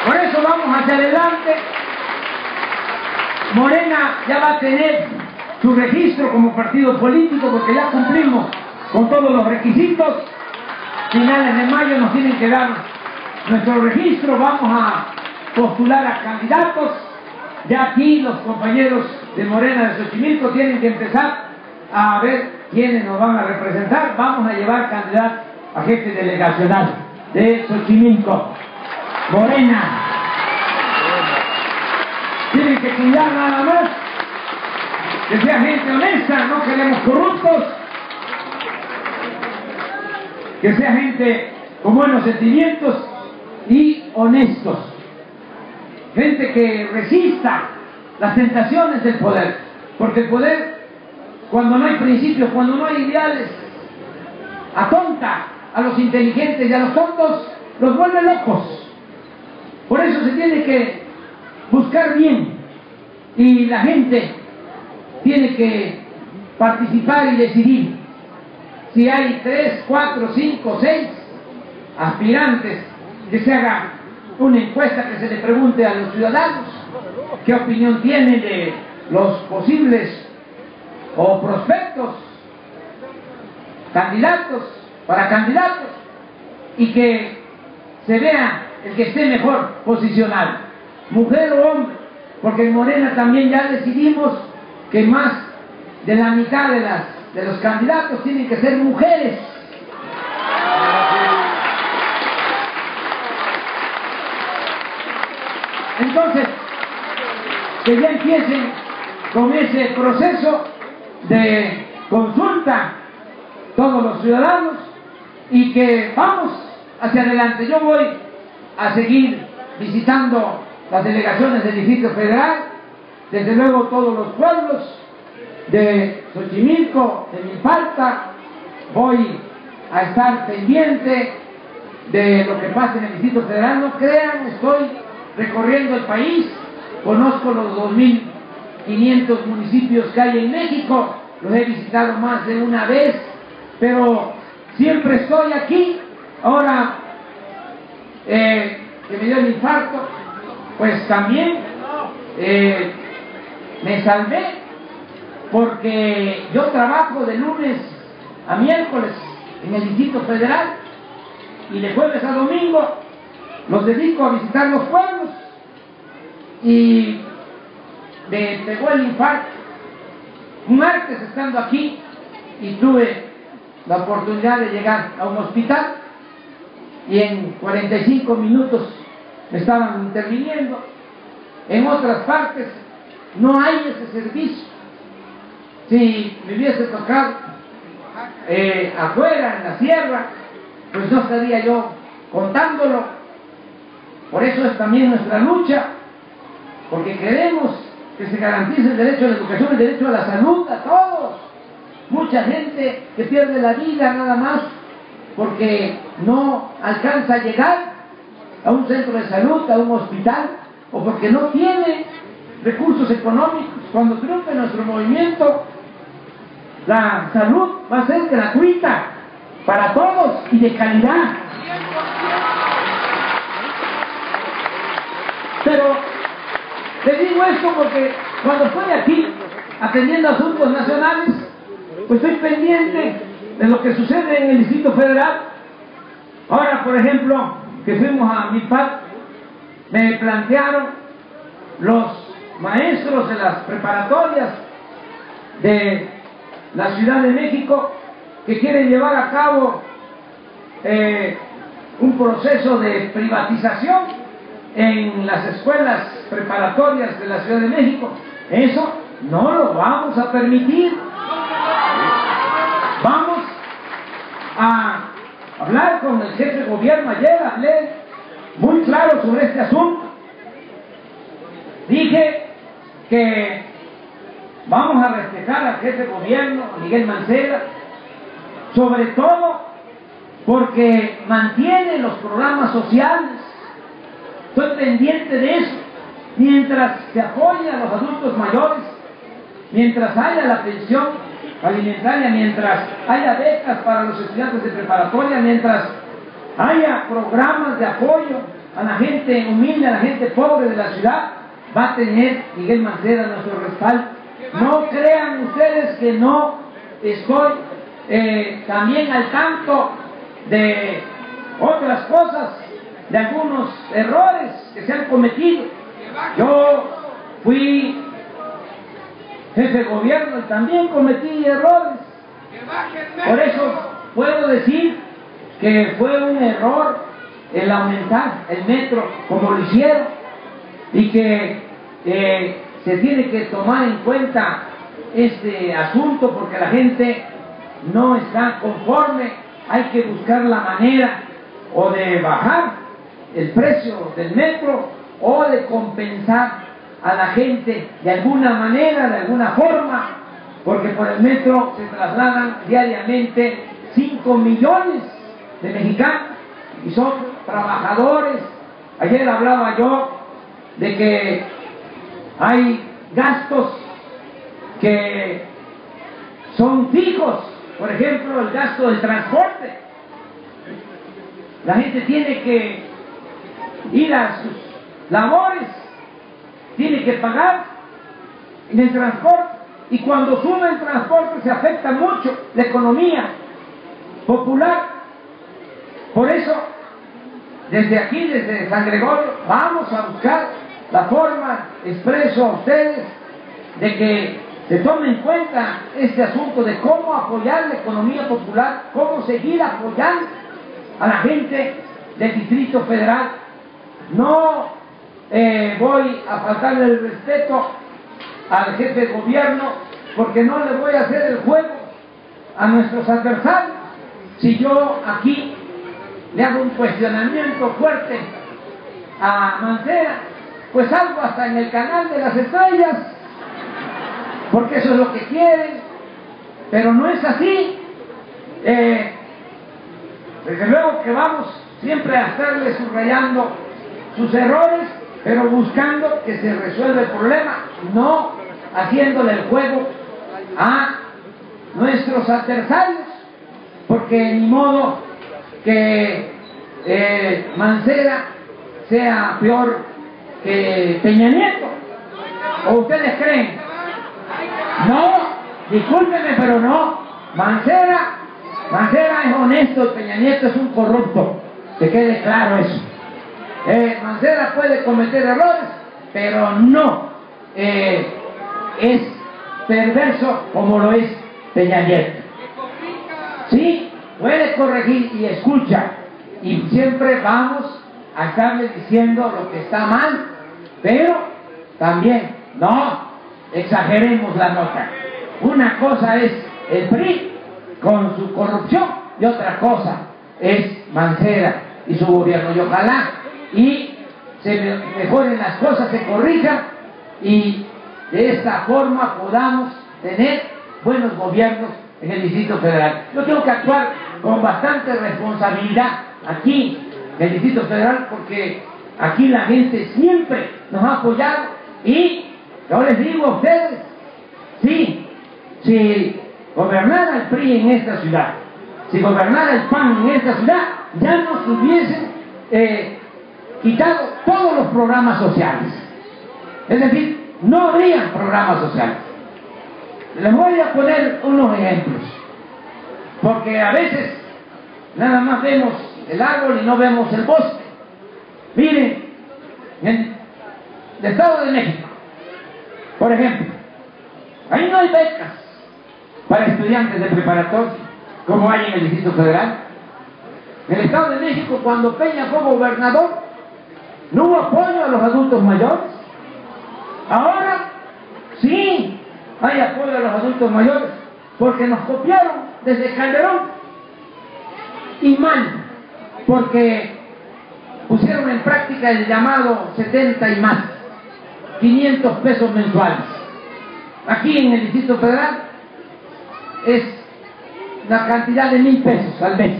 Por eso vamos hacia adelante. Morena ya va a tener su registro como partido político, porque ya cumplimos con todos los requisitos. Finales de mayo nos tienen que dar nuestro registro. Vamos a postular a candidatos. Ya aquí los compañeros de Morena de Xochimilco tienen que empezar a ver quiénes nos van a representar. Vamos a llevar candidato a jefe delegacional de Xochimilco. Morena. Tienen que cuidar nada más que sea gente honesta, no queremos corruptos, que sea gente con buenos sentimientos y honestos, gente que resista las tentaciones del poder, porque el poder, cuando no hay principios, cuando no hay ideales, atonta a los inteligentes y a los tontos, los vuelve locos. Por eso se tiene que buscar bien, y la gente tiene que participar y decidir. Si hay 3, 4, 5, 6 aspirantes, que se haga una encuesta, que se le pregunte a los ciudadanos qué opinión tienen de los posibles o prospectos candidatos para candidatos, y que se vea el que esté mejor posicionado, mujer o hombre, porque en Morena también ya decidimos que más de la mitad de los candidatos tienen que ser mujeres. Entonces, que ya empiecen con ese proceso de consulta todos los ciudadanos, y que vamos hacia adelante. Yo voy a seguir visitando las delegaciones del Distrito Federal, desde luego todos los pueblos de Xochimilco, de Milpalta. Voy a estar pendiente de lo que pasa en el Distrito Federal. No crean, estoy recorriendo el país, conozco los 2.500 municipios que hay en México, los he visitado más de una vez, pero siempre estoy aquí. Ahora que me dio el infarto, pues también me salvé, porque yo trabajo de lunes a miércoles en el Distrito Federal, y de jueves a domingo los dedico a visitar los pueblos, y me pegó el infarto un martes estando aquí y tuve la oportunidad de llegar a un hospital y en 45 minutos me estaban interviniendo. En otras partes no hay ese servicio. Si me hubiese tocado afuera, en la sierra, pues no estaría yo contándolo. Por eso es también nuestra lucha, porque queremos que se garantice el derecho a la educación, el derecho a la salud a todos. Mucha gente que pierde la vida nada más porque no alcanza a llegar a un centro de salud, a un hospital, o porque no tiene recursos económicos. Cuando triunfe nuestro movimiento, la salud va a ser gratuita para todos y de calidad. Pero le digo esto porque cuando estoy aquí atendiendo asuntos nacionales, pues estoy pendiente de lo que sucede en el Distrito Federal. Ahora, por ejemplo, que fuimos a MIPAC, me plantearon los maestros de las preparatorias de la Ciudad de México que quieren llevar a cabo un proceso de privatización en las escuelas preparatorias de la Ciudad de México. Eso no lo vamos a permitir. Vamos a hablar con el jefe de gobierno. Ayer hablé muy claro sobre este asunto. Dije que vamos a respetar al jefe de gobierno, Miguel Mancera, sobre todo porque mantiene los programas sociales. Estoy pendiente de eso. Mientras se apoya a los adultos mayores, mientras haya la pensión alimentaria, mientras haya becas para los estudiantes de preparatoria, mientras haya programas de apoyo a la gente humilde, a la gente pobre de la ciudad, va a tener Miguel Mancera nuestro respaldo. No crean ustedes que no estoy también al tanto de otras cosas, de algunos errores que se han cometido. Yo fui jefe de gobierno y también cometí errores. Por eso puedo decir que fue un error el aumentar el metro como lo hicieron y que se tiene que tomar en cuenta este asunto porque la gente no está conforme. Hay que buscar la manera o de bajar el precio del metro o de compensar a la gente de alguna manera, de alguna forma, porque por el metro se trasladan diariamente 5 millones de mexicanos y son trabajadores. Ayer hablaba yo de que hay gastos que son fijos, por ejemplo el gasto del transporte. La gente tiene que ir a sus labores, tiene que pagar en el transporte, y cuando sube el transporte se afecta mucho la economía popular. Por eso, desde aquí, desde San Gregorio, vamos a buscar la forma, expreso a ustedes, de que se tome en cuenta este asunto de cómo apoyar la economía popular, cómo seguir apoyando a la gente del Distrito Federal. No voy a faltarle el respeto al jefe de gobierno porque no le voy a hacer el juego a nuestros adversarios. Si yo aquí le hago un cuestionamiento fuerte a Mancera, pues algo hasta en el canal de las estrellas, porque eso es lo que quieren, pero no es así. Desde luego que vamos siempre a estarle subrayando sus errores, pero buscando que se resuelva el problema, no haciéndole el juego a nuestros adversarios, porque ni modo que Mancera sea peor que Peña Nieto. ¿O ustedes creen? No, discúlpenme, pero no. Mancera es honesto y Peña Nieto es un corrupto, que quede claro eso. Mancera puede cometer errores, pero no es perverso como lo es Peña Nieto. Sí, puede corregir y escucha, y siempre vamos a estarle diciendo lo que está mal, pero también no exageremos la nota. Una cosa es el PRI con su corrupción y otra cosa es Mancera y su gobierno, y ojalá y se mejoren las cosas, se corrijan y de esta forma podamos tener buenos gobiernos en el Distrito Federal. Yo tengo que actuar con bastante responsabilidad aquí en el Distrito Federal, porque aquí la gente siempre nos ha apoyado, y yo les digo a ustedes, sí, si gobernara el PRI en esta ciudad, si gobernara el PAN en esta ciudad, ya nos hubiesen quitado todos los programas sociales. Es decir, no habrían programas sociales. Les voy a poner unos ejemplos, porque a veces nada más vemos el árbol y no vemos el bosque. Miren, en el Estado de México, por ejemplo, ahí no hay becas para estudiantes de preparatoria como hay en el Distrito Federal. En el Estado de México, cuando Peña fue gobernador, no hubo apoyo a los adultos mayores. Ahora sí hay apoyo a los adultos mayores, porque nos copiaron desde Calderón, y mal, porque pusieron en práctica el llamado 70 y más, 500 pesos mensuales. Aquí en el Distrito Federal es la cantidad de 1,000 pesos al mes,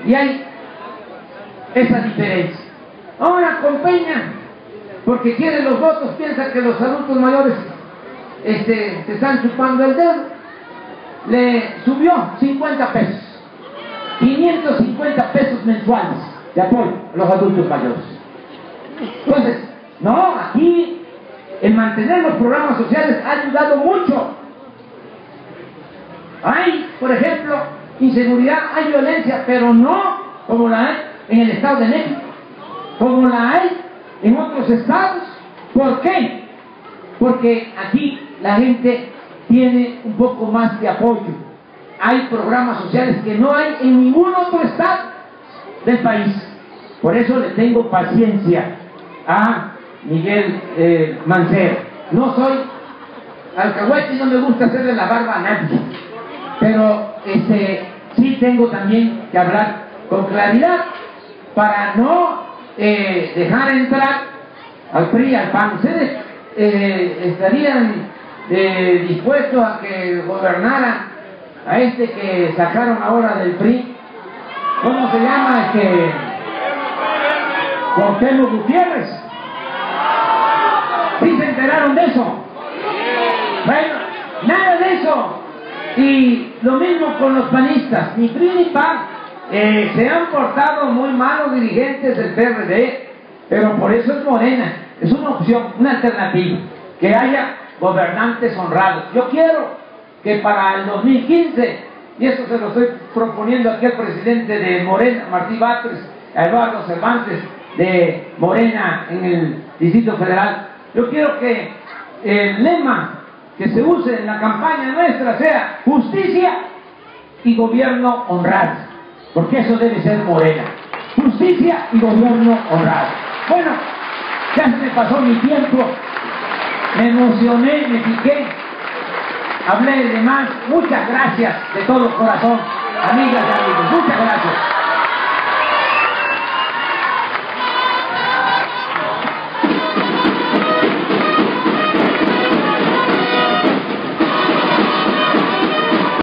y hay esa diferencia. Ahora con Peña, porque quiere los votos, piensa que los adultos mayores se están chupando el dedo, le subió 50 pesos, 550 pesos mensuales de apoyo a los adultos mayores. Entonces, no, aquí el mantener los programas sociales ha ayudado mucho. Hay, por ejemplo, inseguridad, hay violencia, pero no como la hay en el Estado de México, como la hay en otros estados. ¿Por qué? Porque aquí la gente tiene un poco más de apoyo. Hay programas sociales que no hay en ningún otro estado del país. Por eso le tengo paciencia a Miguel Mancera. No soy alcahuete y no me gusta hacerle la barba a nadie, pero sí tengo también que hablar con claridad para no dejar entrar al PRI, al PAN. ¿Ustedes estarían dispuestos a que gobernara a que sacaron ahora del PRI? ¿Cómo se llama? Cuauhtémoc Gutiérrez. ¿Sí se enteraron de eso? Bueno, nada de eso. Y lo mismo con los panistas, ni PRI ni PAN. Se han portado muy malos dirigentes del PRD, pero por eso es Morena. Es una opción, una alternativa, que haya gobernantes honrados. Yo quiero que para el 2015, y esto se lo estoy proponiendo aquí al presidente de Morena, Martí Batres, a Eduardo Cervantes de Morena en el Distrito Federal, yo quiero que el lema que se use en la campaña nuestra sea justicia y gobierno honrado, porque eso debe ser Morena, justicia y gobierno honrado. Bueno, ya se me pasó mi tiempo, me emocioné, me piqué, hablé de más. Muchas gracias de todo corazón, amigas y amigos, muchas gracias.